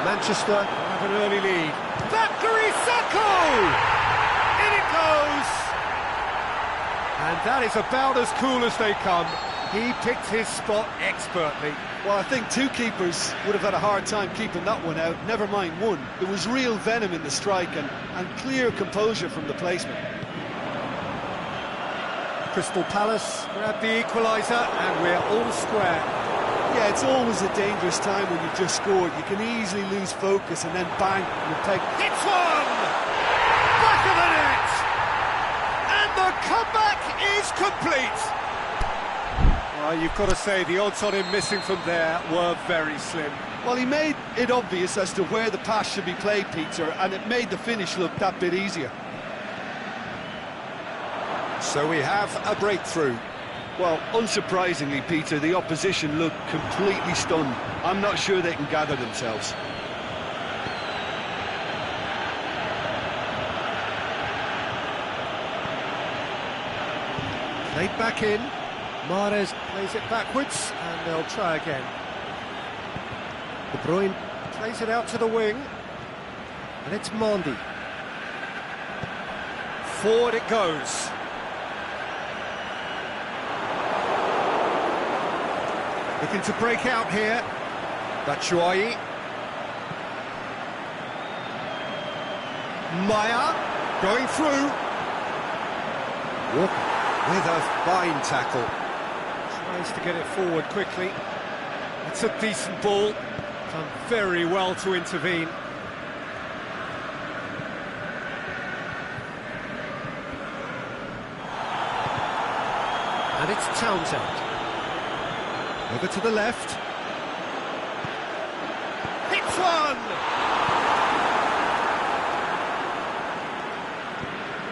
Manchester have an early lead. Bakary Sakho! In it goes! And that is about as cool as they come. He picked his spot expertly. Well, I think two keepers would have had a hard time keeping that one out, never mind one. There was real venom in the strike and clear composure from the placement. Crystal Palace grab the equaliser and we're all square. Yeah, it's always a dangerous time when you've just scored. You can easily lose focus and then bang, you peg. Hits one! Back of the net! And the comeback is complete! Well, you've got to say the odds on him missing from there were very slim. Well, he made it obvious as to where the pass should be played, Peter, and it made the finish look that bit easier. So we have a breakthrough. Well, unsurprisingly, Peter, the opposition looked completely stunned. I'm not sure they can gather themselves. Played back in. Mahrez plays it backwards, and they'll try again. De Bruyne plays it out to the wing, and it's Mendy. Forward it goes. Looking to break out here. Batshuayi. Maya going through. Walker with a fine tackle. Tries to get it forward quickly. It's a decent ball. Done very well to intervene. And it's Townsend. Over to the left. Hits one!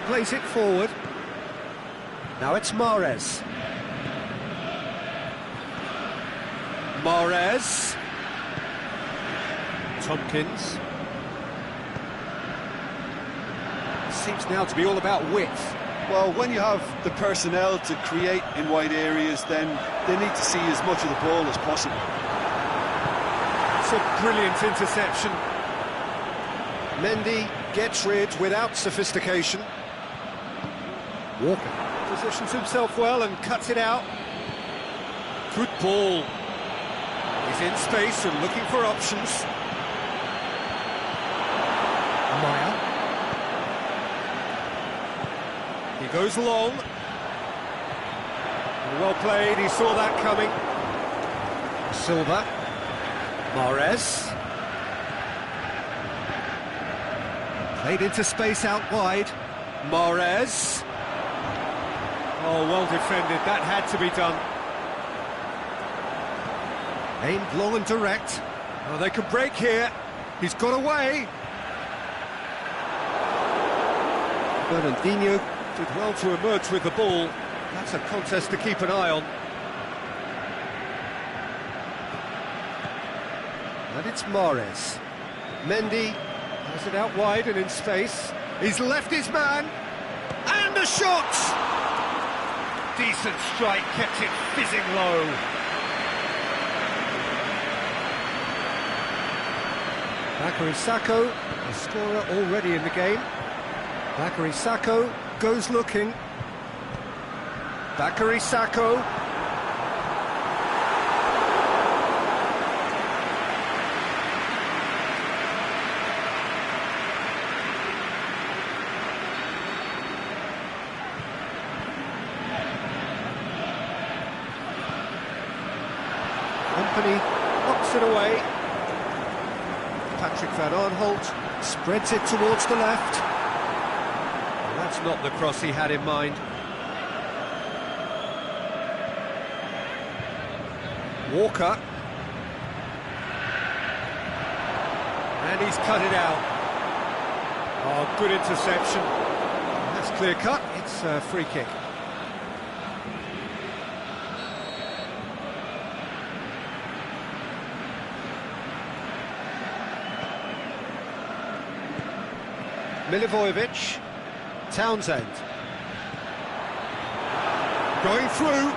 Plays it forward. Now it's Mahrez. Mahrez. Tompkins. Seems now to be all about width. Well, when you have the personnel to create in wide areas, then they need to see as much of the ball as possible. It's a brilliant interception. Mendy gets rid without sophistication. Walker positions himself well and cuts it out. Good ball. He's in space and looking for options. Maya. He goes long. Well played, he saw that coming. Silva. Mahrez. Played into space out wide. Mahrez. Oh, well defended, that had to be done. Aimed long and direct. Oh, they can break here. He's got away. Fernandinho did well to emerge with the ball. That's a contest to keep an eye on. And it's Mahrez. Mendy has it out wide and in space. He's left his man. And a shot! Decent strike, kept it fizzing low. Bakary Sakho, a scorer already in the game. Bakary Sakho goes looking. Bakary Sakho. Company knocks it away. Patrick van Aanholt spreads it towards the left. Well, that's not the cross he had in mind. Walker. And he's cut it out. Oh, good interception. That's clear cut. It's a free kick. Milivojevic, Townsend. Going through.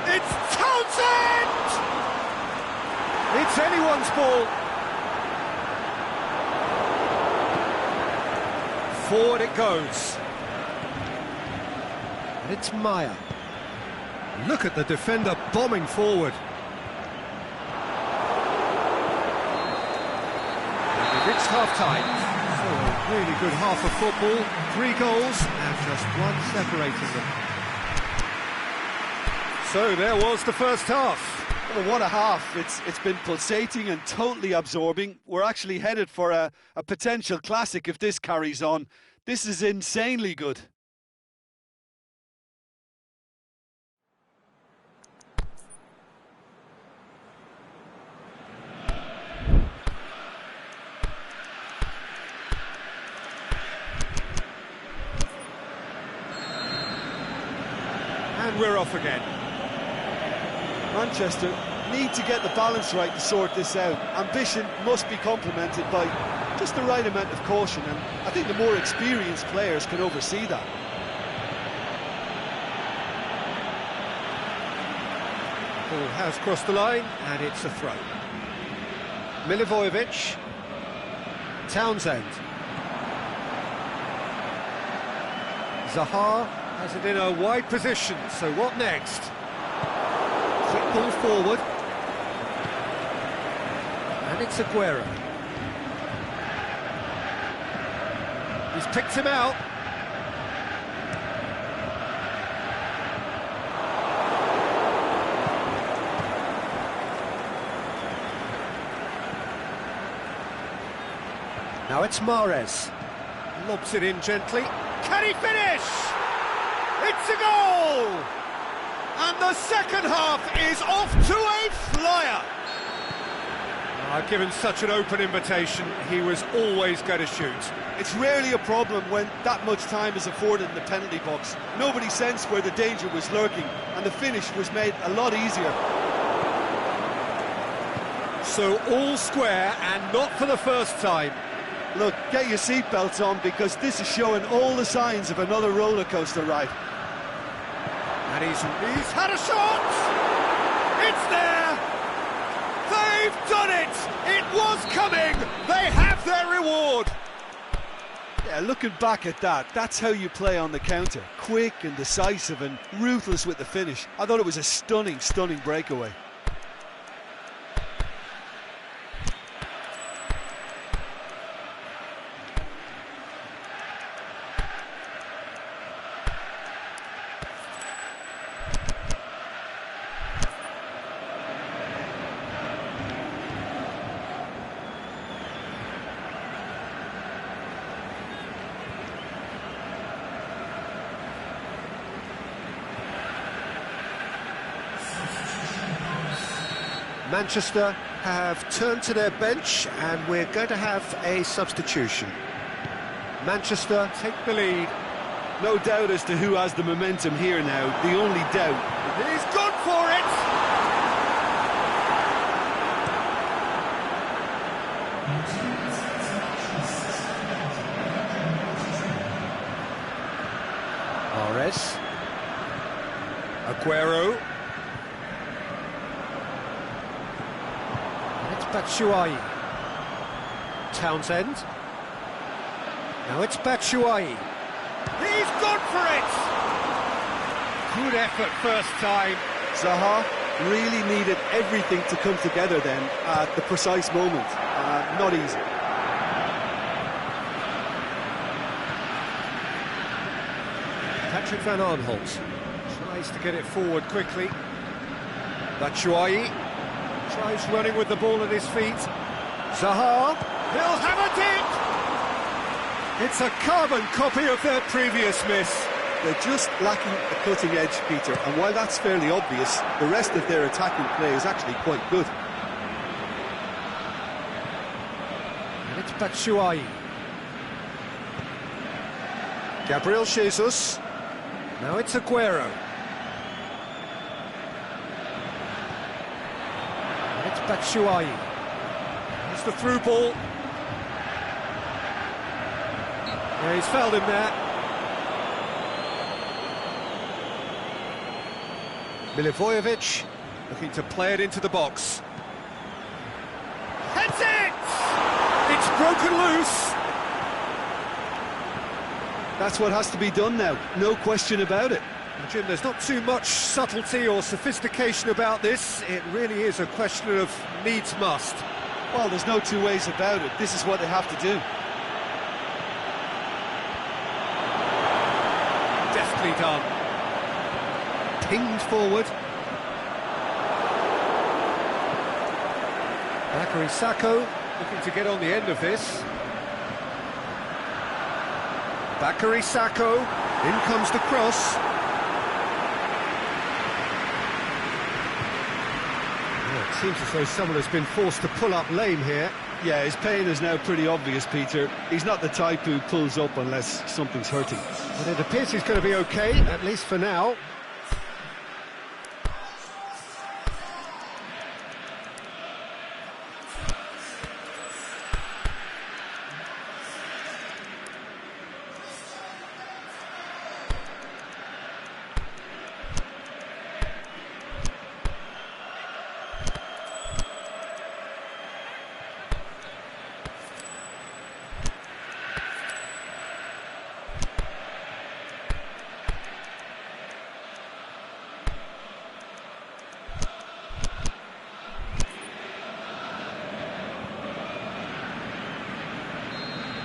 It's Townsend! It's anyone's ball. Forward it goes. And it's Maya. Look at the defender bombing forward. We've reached half-time. So a really good half of football. 3 goals and just one separating them. So there was the first half. Well, what a half. It's been pulsating and totally absorbing. We're actually headed for a potential classic if this carries on. This is insanely good. And we're off again. Manchester need to get the balance right to sort this out. Ambition must be complemented by just the right amount of caution, and I think the more experienced players can oversee that. Ball has crossed the line, and it's a throw. Milivojevic, Townsend. Zaha has it in a wide position, so what next? Quick ball forward. And it's Aguero. He's picked him out. Now it's Mahrez. Lobs it in gently. Can he finish? It's a goal! And the second half is off to a flyer. Given such an open invitation, he was always going to shoot. It's rarely a problem when that much time is afforded in the penalty box. Nobody sensed where the danger was lurking, and the finish was made a lot easier. So all square, and not for the first time. Look, get your seatbelts on, because this is showing all the signs of another roller coaster ride. And he's had a shot! It's there! They've done it! It was coming! They have their reward! Yeah, looking back at that, that's how you play on the counter. Quick and decisive and ruthless with the finish. I thought it was a stunning, stunning breakaway. Manchester have turned to their bench, and we're going to have a substitution. Manchester take the lead. No doubt as to who has the momentum here now. The only doubt. He's gone for it! Mahrez. Aguero. Batshuayi. Townsend. Now it's Batshuayi. He's gone for it! Good effort first time. Zaha really needed everything to come together then at the precise moment. Not easy. Patrick van Aanholt tries to get it forward quickly. Batshuayi tries running with the ball at his feet. Zaha. He'll hammer it! It's a carbon copy of their previous miss. They're just lacking a cutting edge, Peter, and while that's fairly obvious, the rest of their attacking play is actually quite good. And it's Batshuayi. Gabriel Jesus. Now it's Aguero. And it's Batshuayi. There's the through ball. Yeah, he's fouled him there. Milivojevic looking to play it into the box. Heads it! It's broken loose. That's what has to be done now, no question about it. Jim, there's not too much subtlety or sophistication about this. It really is a question of needs must. Well, there's no two ways about it. This is what they have to do. Deftly done. Pinged forward. Bakary Sakho looking to get on the end of this. Bakary Sakho, in comes the cross. Well, it seems as though someone has been forced to pull up lame here. Yeah, his pain is now pretty obvious, Peter. He's not the type who pulls up unless something's hurting. But it appears he's going to be okay, at least for now.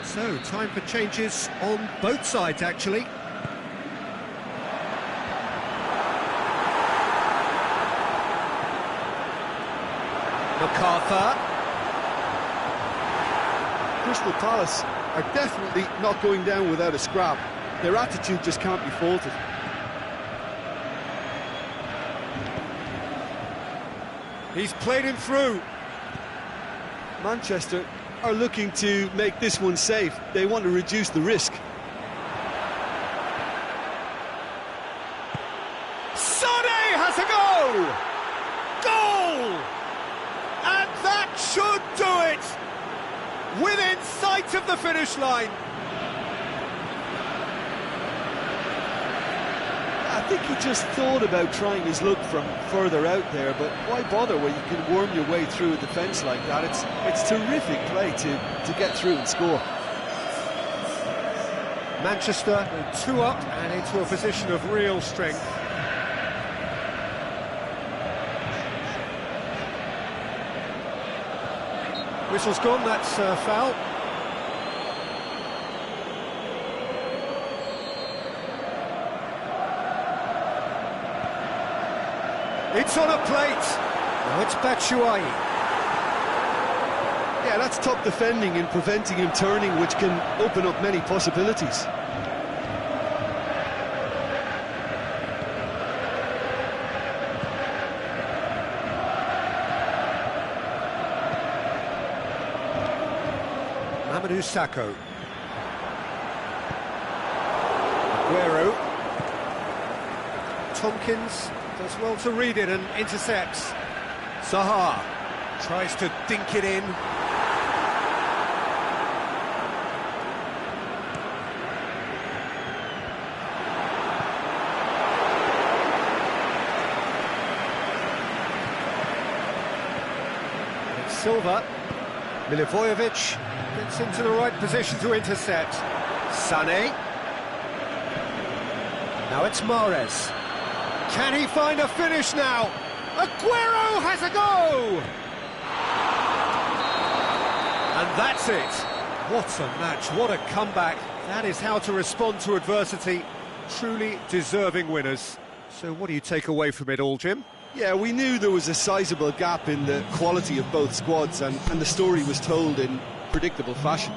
So, time for changes on both sides, actually. MacArthur. Crystal Palace are definitely not going down without a scrap. Their attitude just can't be faulted. He's played him through. Manchester are looking to make this one safe. They want to reduce the risk. Sané has a go! Goal! And that should do it! Within sight of the finish line. I think he just thought about trying his luck from further out there, but why bother when you can worm your way through a defence like that? It's terrific play to get through and score. Manchester 2 up and into a position of real strength. Whistle's gone, that's foul. It's on a plate. Now it's Batshuayi. Yeah, that's top defending and preventing him turning, which can open up many possibilities. Mamadou Sakho. Aguero. Tompkins does well to read it and intercepts. Zaha tries to dink it in. It's Silva. Milivojevic gets into the right position to intercept. Sané. Now it's Mahrez. Can he find a finish now? Aguero has a go! And that's it. What a match, what a comeback. That is how to respond to adversity. Truly deserving winners. So what do you take away from it all, Jim? Yeah, we knew there was a sizable gap in the quality of both squads, and the story was told in predictable fashion.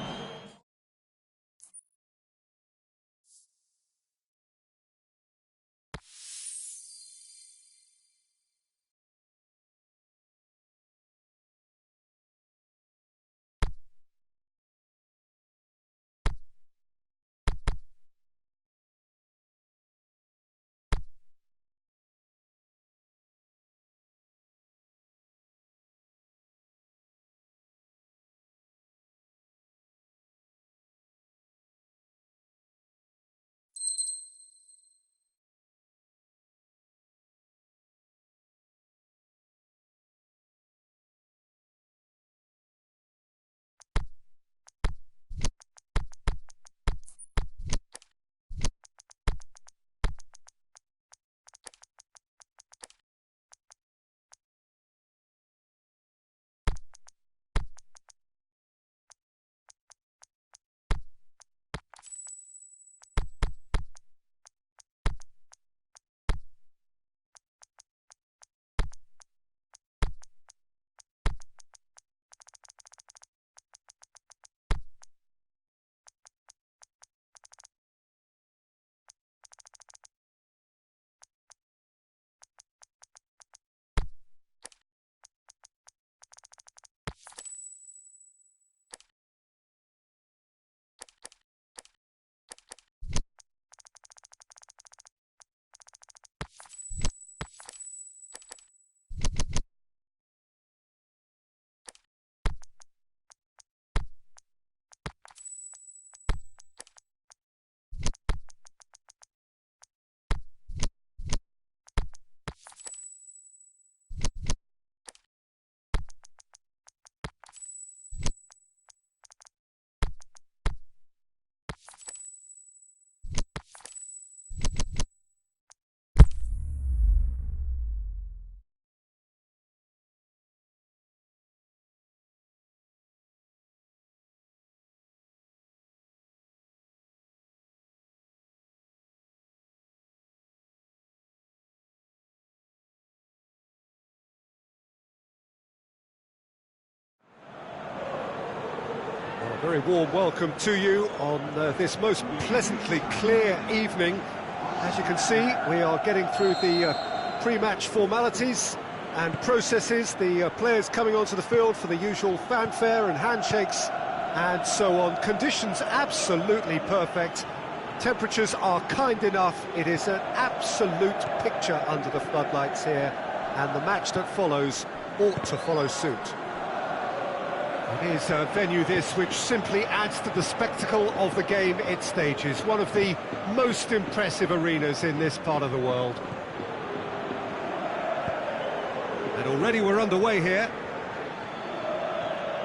A very warm welcome to you on this most pleasantly clear evening. As you can see, we are getting through the pre-match formalities and processes, the players coming onto the field for the usual fanfare and handshakes and so on. Conditions absolutely perfect. Temperatures are kind enough. It is an absolute picture under the floodlights here, and the match that follows ought to follow suit. It is a venue this which simply adds to the spectacle of the game it stages. One of the most impressive arenas in this part of the world. And already we're underway here.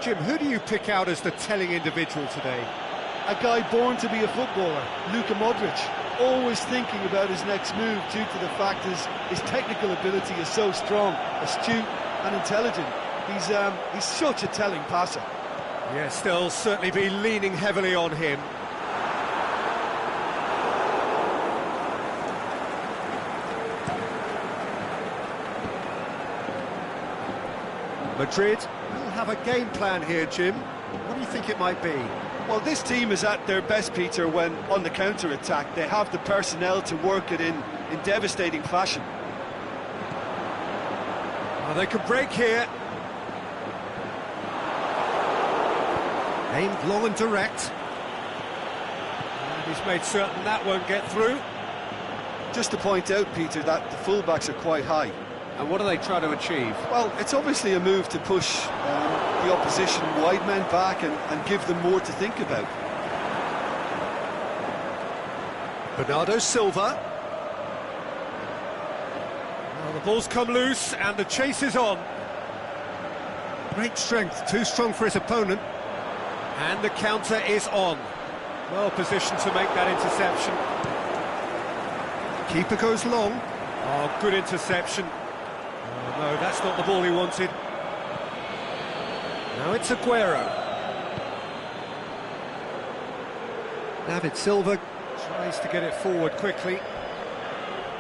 Jim, who do you pick out as the telling individual today? A guy born to be a footballer, Luka Modric, always thinking about his next move due to the fact his technical ability is so strong, astute and intelligent. He's such a telling passer. Yes, they'll certainly be leaning heavily on him. Madrid will have a game plan here, Jim. What do you think it might be? Well, this team is at their best, Peter, when on the counter-attack. They have the personnel to work it in devastating fashion. Well, they could break here. Aimed long and direct. And he's made certain that won't get through. Just to point out, Peter, that the fullbacks are quite high. And what do they try to achieve? Well, it's obviously a move to push the opposition wide men back and give them more to think about. Bernardo Silva. Well, the ball's come loose and the chase is on. Great strength, too strong for his opponent. And the counter is on. Well positioned to make that interception. Keeper goes long. Oh, good interception. Oh, no, that's not the ball he wanted. Now it's Aguero. David Silva tries to get it forward quickly.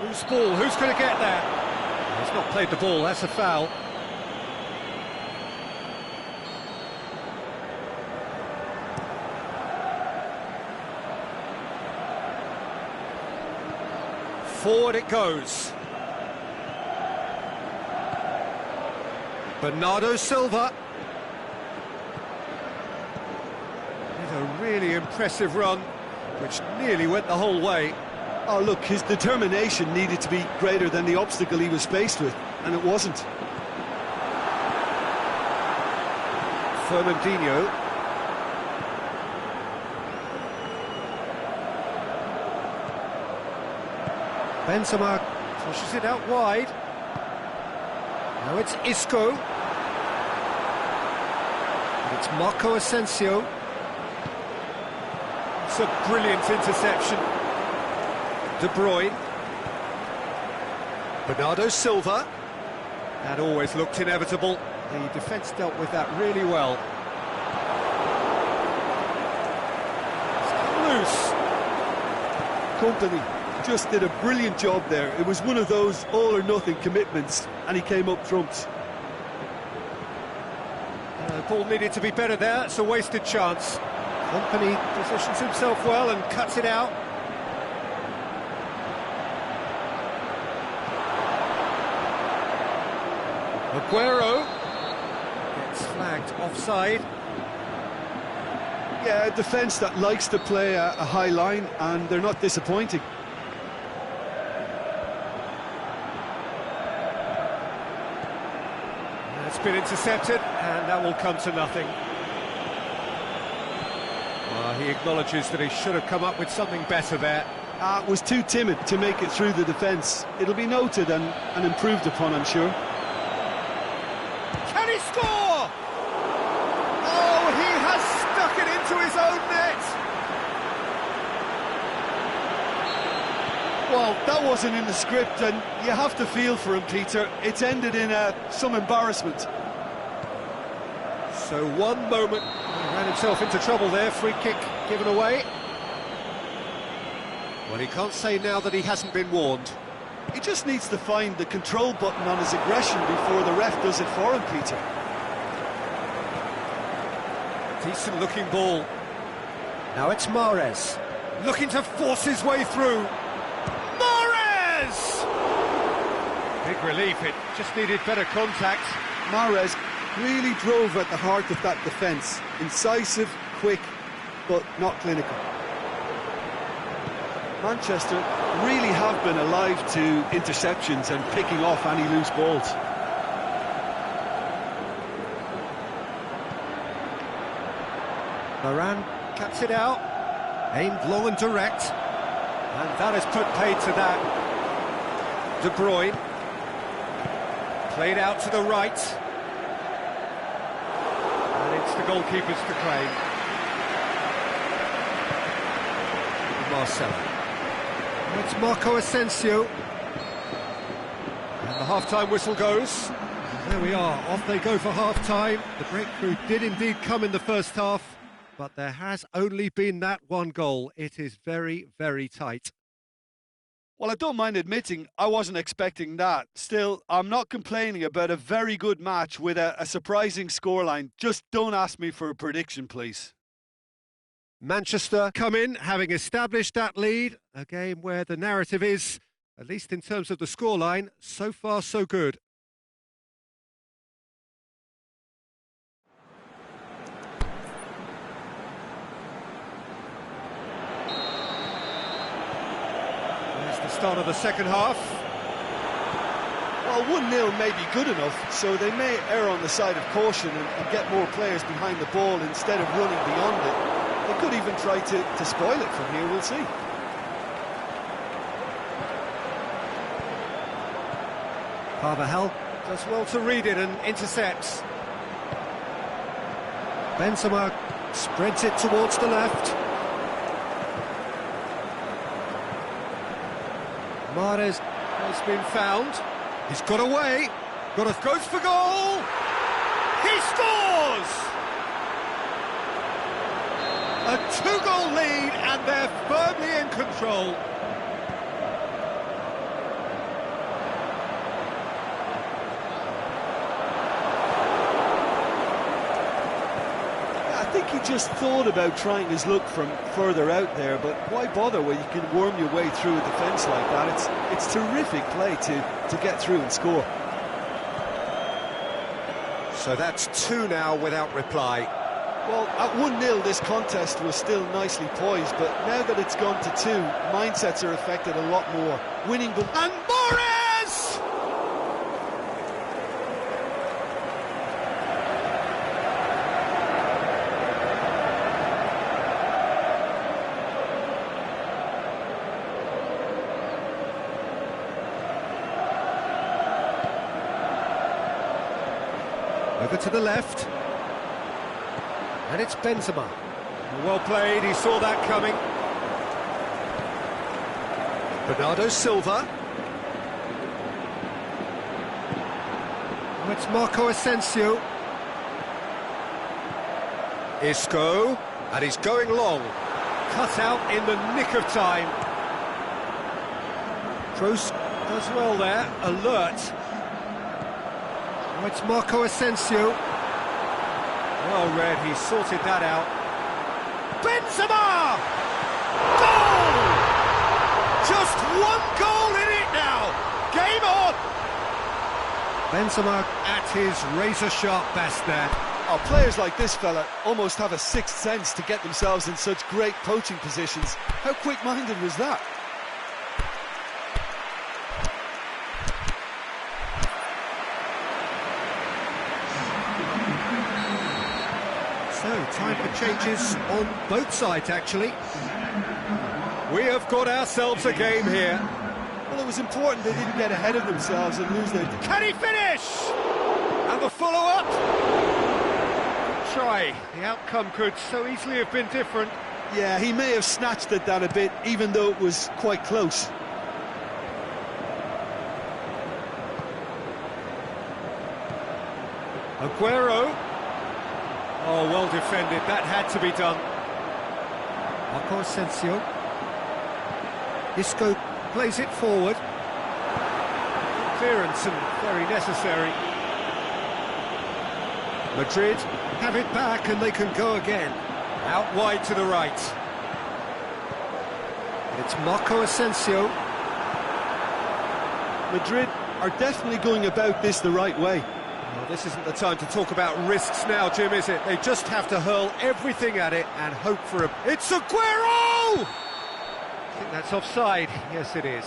Who's ball? Who's going to get that? He's not played the ball, that's a foul. Forward it goes. Bernardo Silva. With a really impressive run, which nearly went the whole way. Oh, look, his determination needed to be greater than the obstacle he was faced with, and it wasn't. Fernandinho. Benzema pushes it out wide. Now it's Isco. And it's Marco Asensio. It's a brilliant interception. De Bruyne. Bernardo Silva. That always looked inevitable. The defence dealt with that really well. It's come loose. Company just did a brilliant job there. It was one of those all-or-nothing commitments, and he came up trumps. Ball needed to be better there. It's a wasted chance. Company positions himself well and cuts it out. Aguero gets flagged offside. Yeah, a defence that likes to play a high line, and they're not disappointing. It's been intercepted, and that will come to nothing. Well, he acknowledges that he should have come up with something better there. Was too timid to make it through the defence. It'll be noted and improved upon, I'm sure. Can he score? Oh, he has stuck it into his own net. Well, that wasn't in the script, and you have to feel for him, Peter. It's ended in some embarrassment. So one moment, he ran himself into trouble there. Free kick given away. Well, he can't say now that he hasn't been warned. He just needs to find the control button on his aggression before the ref does it for him, Peter. Decent looking ball. Now it's Mahrez, looking to force his way through. Mahrez! Big relief, it just needed better contact. Mahrez really drove at the heart of that defence. Incisive, quick, but not clinical. Manchester really have been alive to interceptions and picking off any loose balls. Varane cuts it out, aimed low and direct, and that has put paid to that. De Bruyne, played out to the right, and it's the goalkeepers to claim. Marcelo. It's Marco Asensio. And the half-time whistle goes. And there we are, off they go for half-time. The breakthrough did indeed come in the first half, but there has only been that one goal. It is very, very tight. Well, I don't mind admitting I wasn't expecting that. Still, I'm not complaining about a very good match with a surprising scoreline. Just don't ask me for a prediction, please. Manchester come in, having established that lead, a game where the narrative is, at least in terms of the scoreline, so far so good. There's the start of the second half. Well, 1-0 may be good enough, so they may err on the side of caution and get more players behind the ball instead of running beyond it. They could even try to spoil it from here, we'll see. Carvajal does well to read it and intercepts. Benzema spreads it towards the left. Mahrez has been found. He's got away. Goes for goal. He scores! A two-goal lead, and they're firmly in control. I think he just thought about trying his luck from further out there, but why bother when you can worm your way through a defence like that? It's terrific play to get through and score. So that's 2 now without reply. Well, at 1-0 this contest was still nicely poised, but now that it's gone to 2, mindsets are affected a lot more. Winning the... And Morris! Over to the left. And it's Benzema. Well played, he saw that coming. Bernardo Silva. Oh, it's Marco Asensio. Isco. And he's going long. Cut out in the nick of time. Kroos does well there, alert. Oh, it's Marco Asensio. Well read, he sorted that out. Benzema! Goal! Just 1 goal in it now! Game on! Benzema at his razor-sharp best there. Oh, players like this fella almost have a sixth sense to get themselves in such great poaching positions. How quick-minded was that? So, time for changes on both sides, actually. We have got ourselves a game here. Well, it was important they didn't get ahead of themselves and lose their... Can he finish? And the follow-up? Good try. The outcome could so easily have been different. Yeah, he may have snatched at that a bit, even though it was quite close. Aguero. Oh, well defended. That had to be done. Marco Asensio. Isco plays it forward. Clearance and very necessary. Madrid have it back and they can go again. Out wide to the right. It's Marco Asensio. Madrid are definitely going about this the right way. Well, this isn't the time to talk about risks now, Jim, is it? They just have to hurl everything at it and hope for a... It's Aguero! I think that's offside. Yes, it is.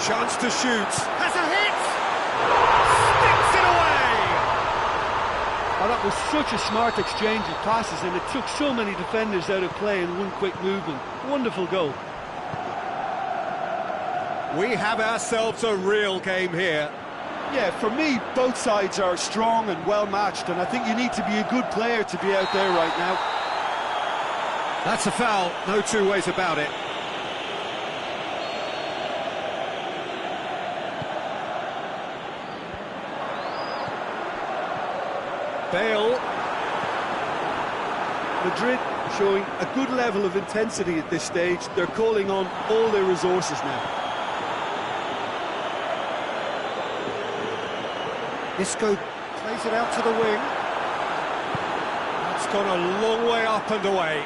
Chance to shoot. Has a hit! Sticks it away! Oh, that was such a smart exchange of passes, and it took so many defenders out of play in one quick movement. Wonderful goal. We have ourselves a real game here. Yeah, for me, both sides are strong and well matched, and I think you need to be a good player to be out there right now. That's a foul, no two ways about it. Bale. Madrid showing a good level of intensity at this stage. They're calling on all their resources now. Isco plays it out to the wing. It's gone a long way up and away.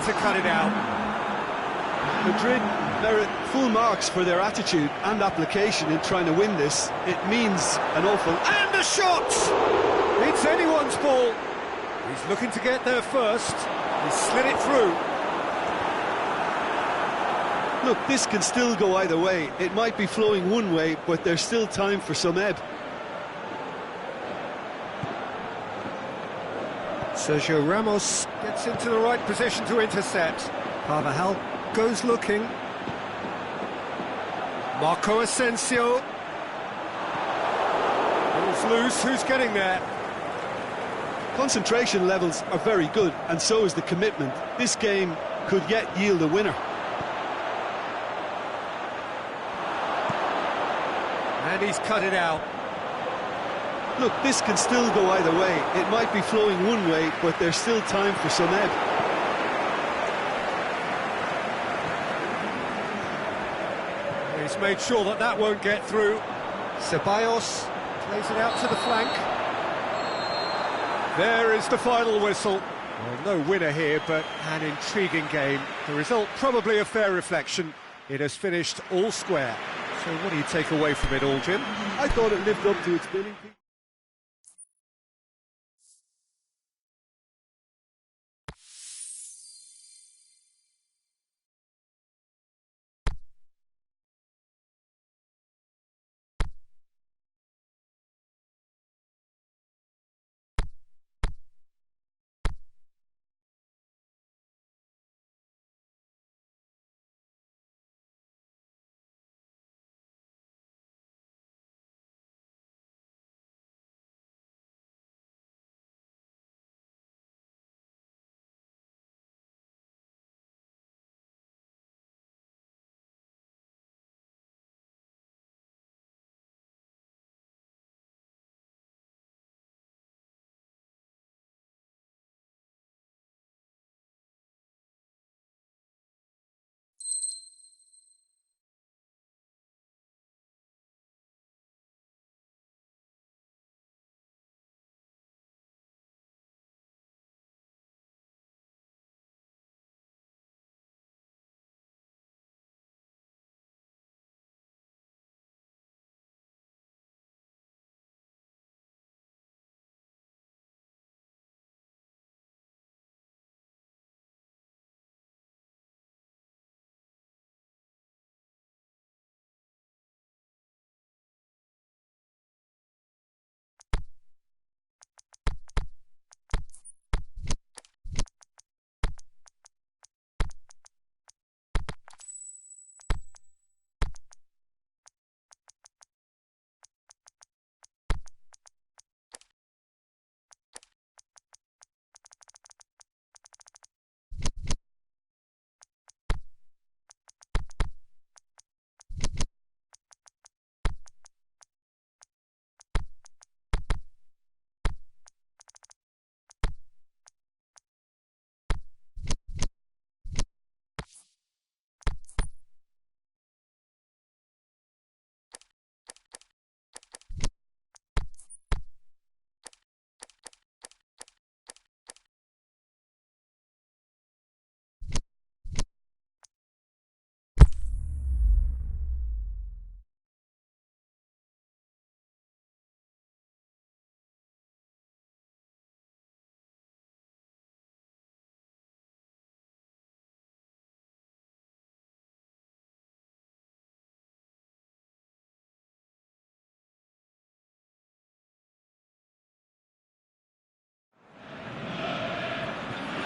to cut it out. Madrid merit full marks for their attitude and application in trying to win this. It means an awful... And the shot! It's anyone's ball. He's looking to get there first. He slid it through. Look, this can still go either way. It might be flowing one way, but there's still time for some ebb. Sergio Ramos gets into the right position to intercept. Carvajal goes looking. Marco Asensio. Ball's loose, who's getting there? Concentration levels are very good, and so is the commitment. This game could yet yield a winner. And he's cut it out. Look, this can still go either way. It might be flowing one way, but there's still time for some ebb. He's made sure that that won't get through. Ceballos plays it out to the flank. There is the final whistle. Well, no winner here, but an intriguing game. The result probably a fair reflection. It has finished all square. So what do you take away from it all, Jim? I thought it lived up to its billing.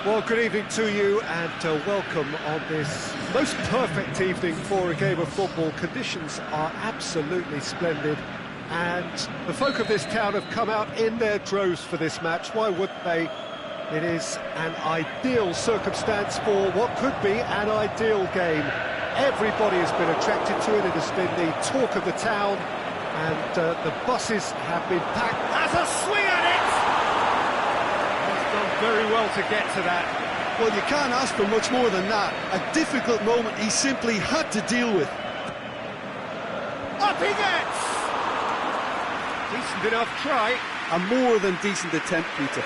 Well, good evening to you and welcome on this most perfect evening for a game of football. Conditions are absolutely splendid and the folk of this town have come out in their droves for this match. Why wouldn't they? It is an ideal circumstance for what could be an ideal game. Everybody has been attracted to it. It has been the talk of the town and the buses have been packed. As a swing at it! Very well to get to that. Well, you can't ask for much more than that. A difficult moment he simply had to deal with. Up he gets! Decent enough try. A more than decent attempt, Peter.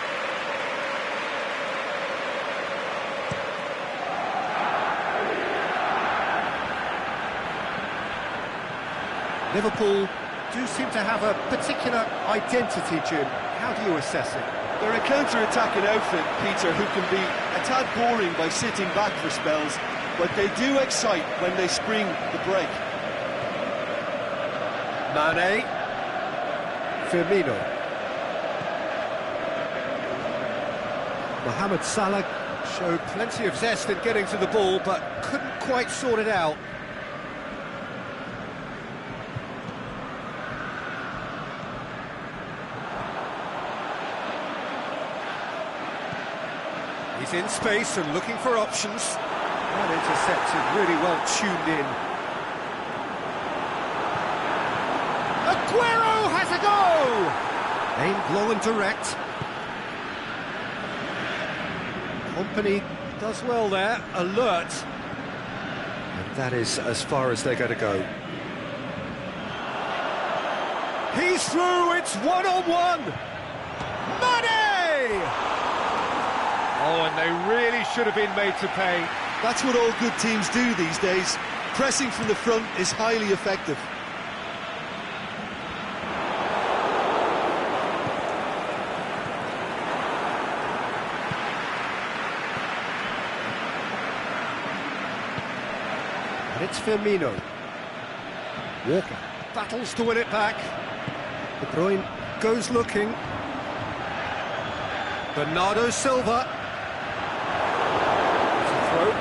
Liverpool do seem to have a particular identity, Jim. How do you assess it? They're a counter-attacking outfit, Peter, who can be a tad boring by sitting back for spells, but they do excite when they spring the break. Mane. Firmino. Mohamed Salah showed plenty of zest in getting to the ball, but couldn't quite sort it out. He's in space and looking for options. That intercepted really well tuned in. Aguero has a go! Aimed low and direct. Kompany does well there, alert. And that is as far as they're going to go. He's through, it's one-on-one! Mane! Oh, and they really should have been made to pay. That's what all good teams do these days. Pressing from the front is highly effective. And it's Firmino. Walker battles to win it back. De Bruyne goes looking. Bernardo Silva. It's a throw.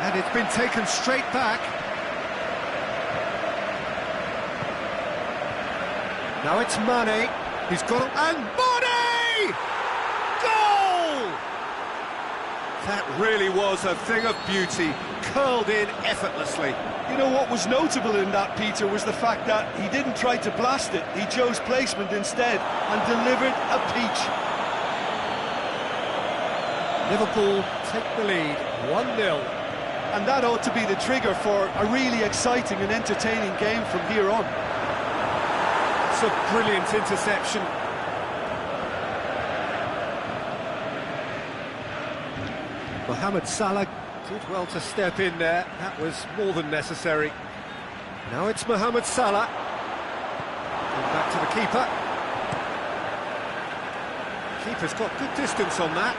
And it's been taken straight back. Now it's Mane. He's got it. And Mane! Goal! That really was a thing of beauty, curled in effortlessly. You know what was notable in that, Peter, was the fact that he didn't try to blast it. He chose placement instead and delivered a peach. Liverpool take the lead, 1-0. And that ought to be the trigger for a really exciting and entertaining game from here on. It's a brilliant interception. Mohamed Salah did well to step in there. That was more than necessary. Now it's Mohamed Salah. Going back to the keeper. Keeper's got good distance on that.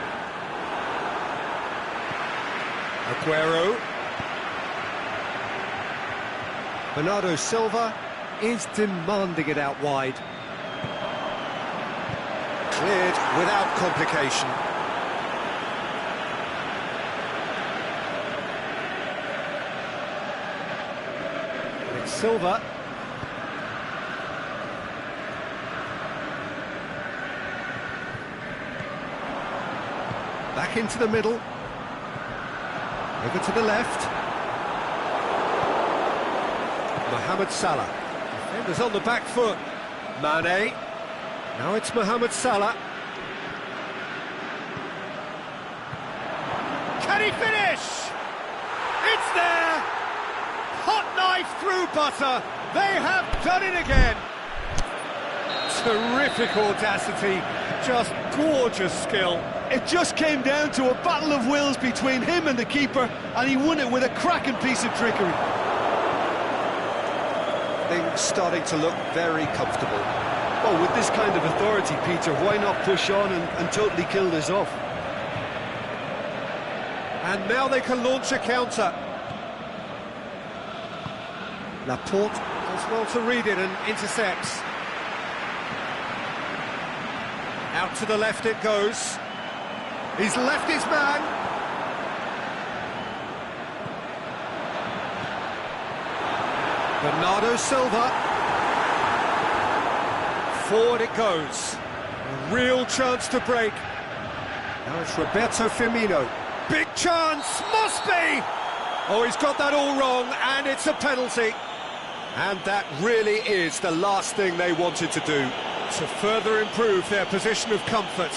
Aguero. Bernardo Silva is demanding it out wide. Cleared without complication. It's Silva. Back into the middle. Over to the left. Mohamed Salah. Defenders on the back foot. Mane. Now it's Mohamed Salah. Can he finish? It's there! Hot knife through butter. They have done it again. Terrific audacity. Just gorgeous skill. It just came down to a battle of wills between him and the keeper, and he won it with a cracking piece of trickery. Things starting to look very comfortable. Well, with this kind of authority, Peter, why not push on and totally kill this off? And now they can launch a counter. Laporte does well to read it and intercepts. Out to the left it goes. He's left his man. Bernardo Silva. Forward it goes. A real chance to break. Now it's Roberto Firmino. Big chance, must be! Oh, he's got that all wrong, and it's a penalty. And that really is the last thing they wanted to do, to further improve their position of comfort.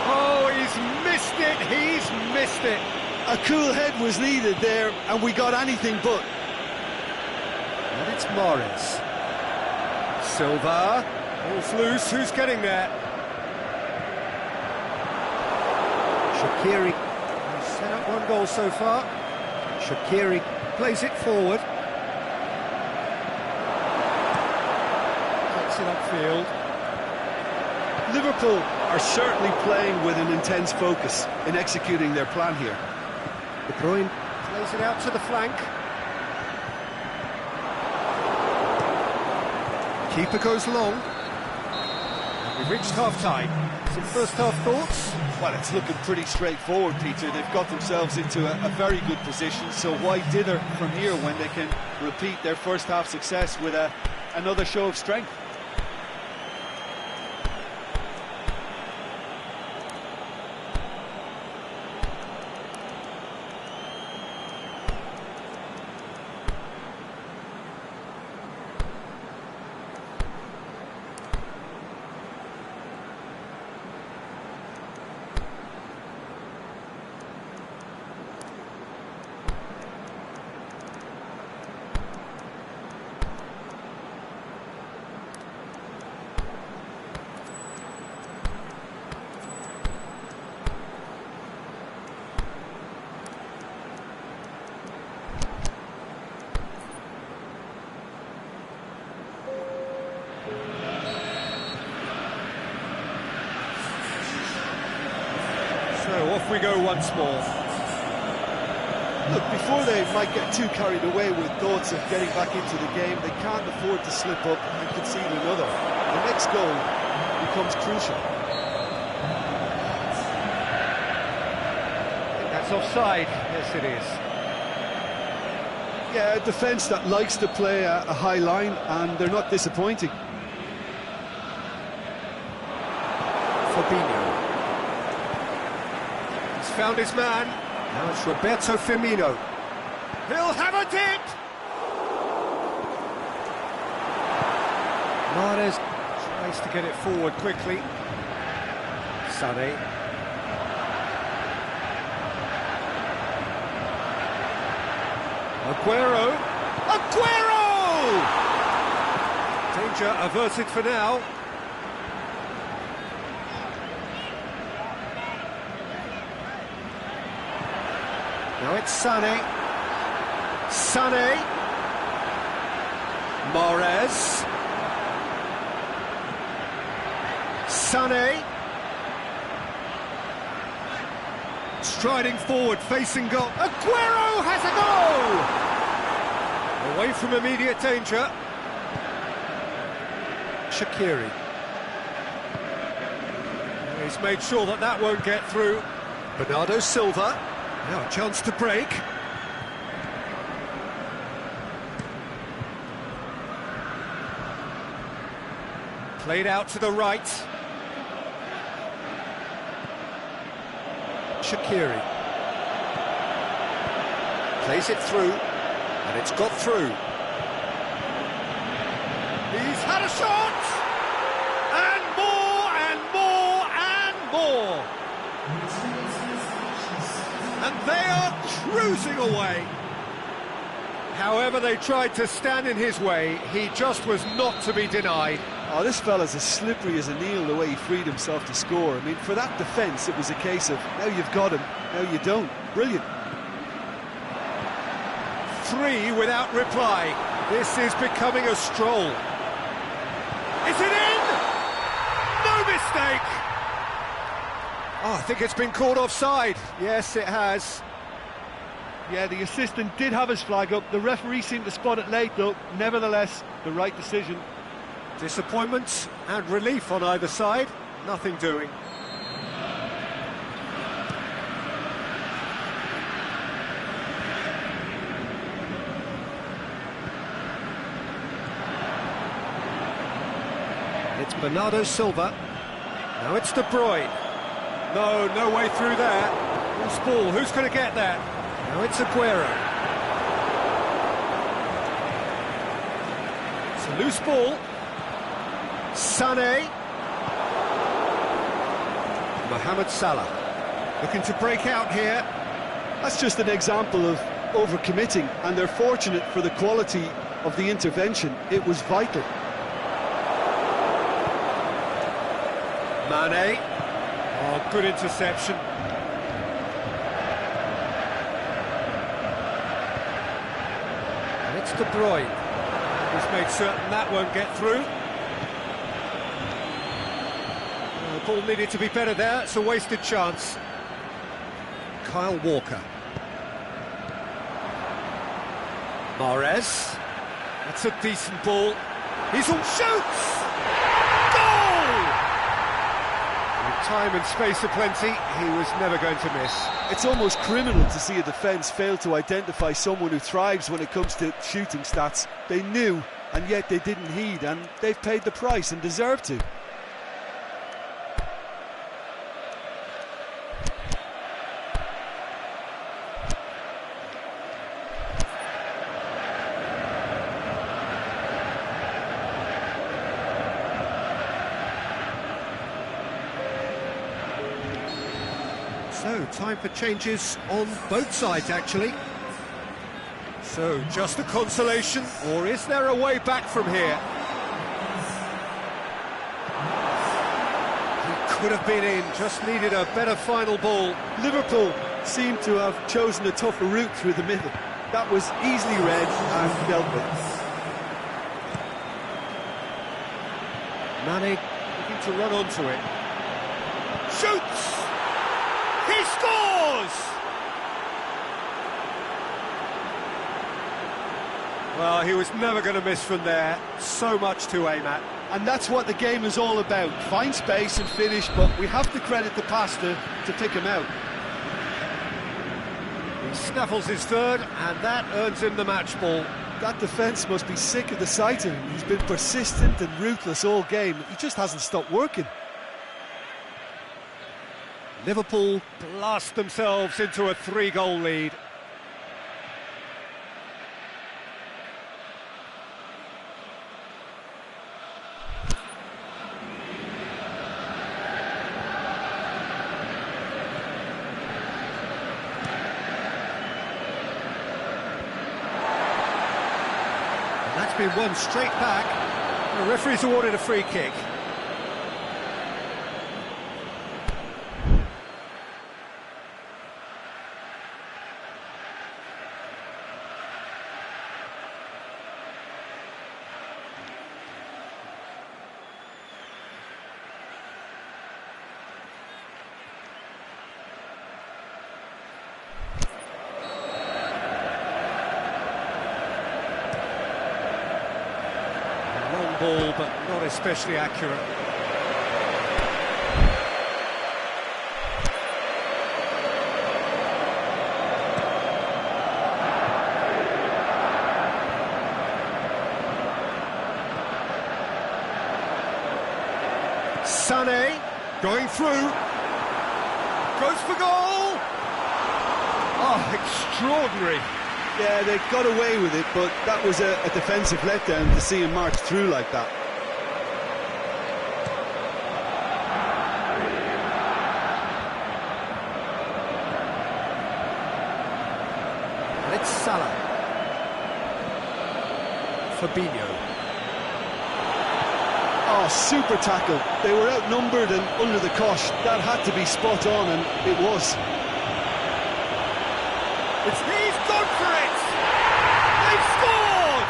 Oh, he's missed it, he's missed it. A cool head was needed there, and we got anything but. And it's Mahrez. Silva, all's loose, who's getting there? Shaqiri, he's set up one goal so far. Shaqiri plays it forward. Gets it upfield. Liverpool are certainly playing with an intense focus in executing their plan here. De Bruyne plays it out to the flank. Keeper goes long. And we've reached half-time. Some first-half thoughts? Well, it's looking pretty straightforward, Peter. They've got themselves into a very good position, so why dither from here when they can repeat their first-half success with another show of strength? So off we go once more. Look, before they might get too carried away with thoughts of getting back into the game, they can't afford to slip up and concede another. The next goal becomes crucial. I think that's offside. Yes, it is. Yeah, a defence that likes to play a high line, and they're not disappointing. Fabinho. He's found his man. Now it's Roberto Firmino. He'll have it! Mahrez tries to get it forward quickly. Sané. Aguero! Danger averted for now. Now it's Sané. Mahrez. Sané. Striding forward, facing goal. Aguero has a goal! Away from immediate danger. Shaqiri. He's made sure that won't get through. Bernardo Silva. Now a chance to break. Played out to the right. Shaqiri. Plays it through, and it's got through. He's had a shot! And more, and more, and more! And they are cruising away. However, they tried to stand in his way. He just was not to be denied. Oh, this fella's as slippery as an eel the way he freed himself to score. I mean, for that defence, it was a case of, now you've got him, now you don't. Brilliant. 3 without reply. This is becoming a stroll. Is it in? No mistake! Oh, I think it's been called offside. Yes, it has. Yeah, the assistant did have his flag up. The referee seemed to spot it late, though. Nevertheless, the right decision. Disappointment and relief on either side. Nothing doing. It's Bernardo Silva. Now it's De Bruyne. No way through there. Loose ball, who's going to get that? Now it's Aguero. It's a loose ball. Sané. Mohamed Salah. Looking to break out here. That's just an example of overcommitting, and they're fortunate for the quality of the intervention. It was vital. Mane. Oh, good interception. It's De Bruyne. He's made certain that won't get through. The ball needed to be better there. It's a wasted chance. Kyle Walker. Mahrez. That's a decent ball. He's on shoots! Goal! With time and space aplenty, he was never going to miss. It's almost criminal to see a defence fail to identify someone who thrives when it comes to shooting stats. They knew, and yet they didn't heed, and they've paid the price and deserve to. So, time for changes on both sides, actually. So, just a consolation, or is there a way back from here? He could have been in, just needed a better final ball. Liverpool seem to have chosen a tougher route through the middle. That was easily read and dealt with. Mane looking to run onto it. Shoots! He scores! Well, he was never going to miss from there. So much to aim at. And that's what the game is all about. Find space and finish, but we have to credit the passer to pick him out. He snaffles his third, and that earns him the match ball. That defence must be sick of the sight of him. He's been persistent and ruthless all game. He just hasn't stopped working. Liverpool blast themselves into a 3-goal lead. And that's been won straight back. The referee's awarded a free kick. Long ball, but not especially accurate. Sané going through, goes for goal. Oh, extraordinary. Yeah, they got away with it, but that was a defensive letdown to see him march through like that. And it's Salah. Fabinho. Oh, super tackle. They were outnumbered and under the cosh. That had to be spot on, and it was. He's gone for it! They've scored!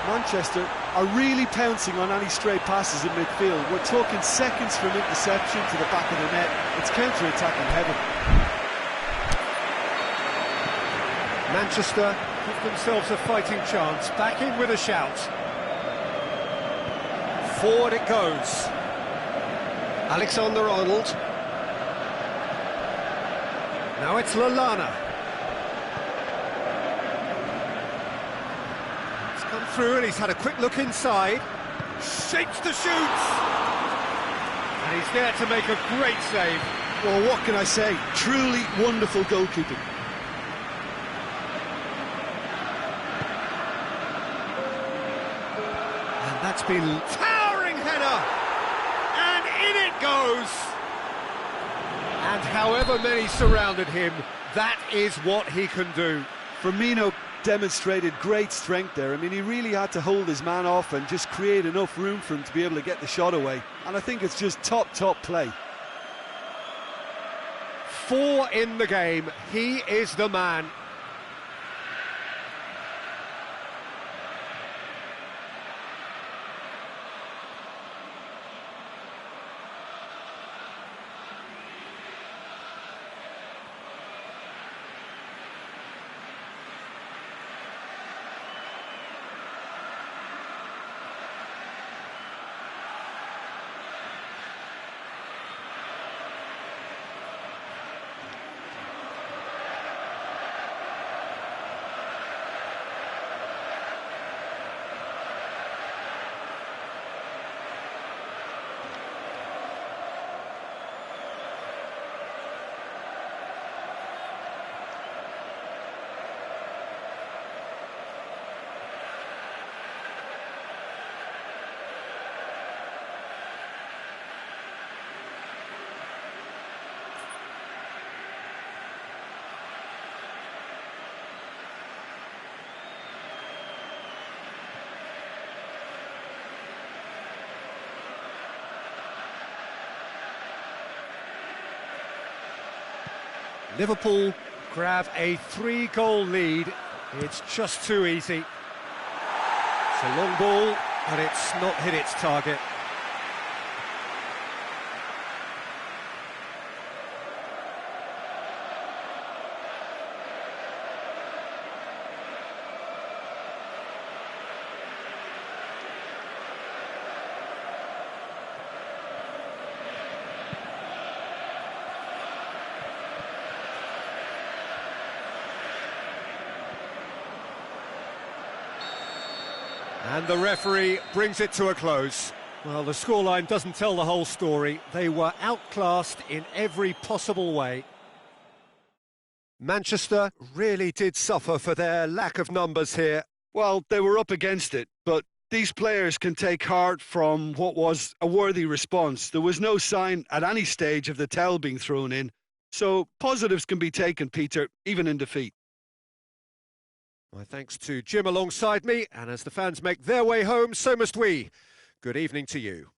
Manchester are really pouncing on any stray passes in midfield. We're talking seconds from interception to the back of the net. It's counter-attacking heaven. Manchester give themselves a fighting chance. Back in with a shout. Forward it goes. Alexander-Arnold. Now it's Lallana. He's come through and he's had a quick look inside. Shapes the shoots! And he's there to make a great save. Well, what can I say? Truly wonderful goalkeeping. And that's been towering header! And in it goes! And however many surrounded him, that is what he can do. Firmino demonstrated great strength there. I mean, he really had to hold his man off and just create enough room for him to be able to get the shot away. And I think it's just top play. 4 in the game. He is the man. Liverpool grab a 3-goal lead. It's just too easy. It's a long ball, and it's not hit its target. And the referee brings it to a close. Well, the scoreline doesn't tell the whole story. They were outclassed in every possible way. Manchester really did suffer for their lack of numbers here. Well, they were up against it, but these players can take heart from what was a worthy response. There was no sign at any stage of the towel being thrown in, so positives can be taken, Peter, even in defeat. My thanks to Jim alongside me, and as the fans make their way home, so must we. Good evening to you.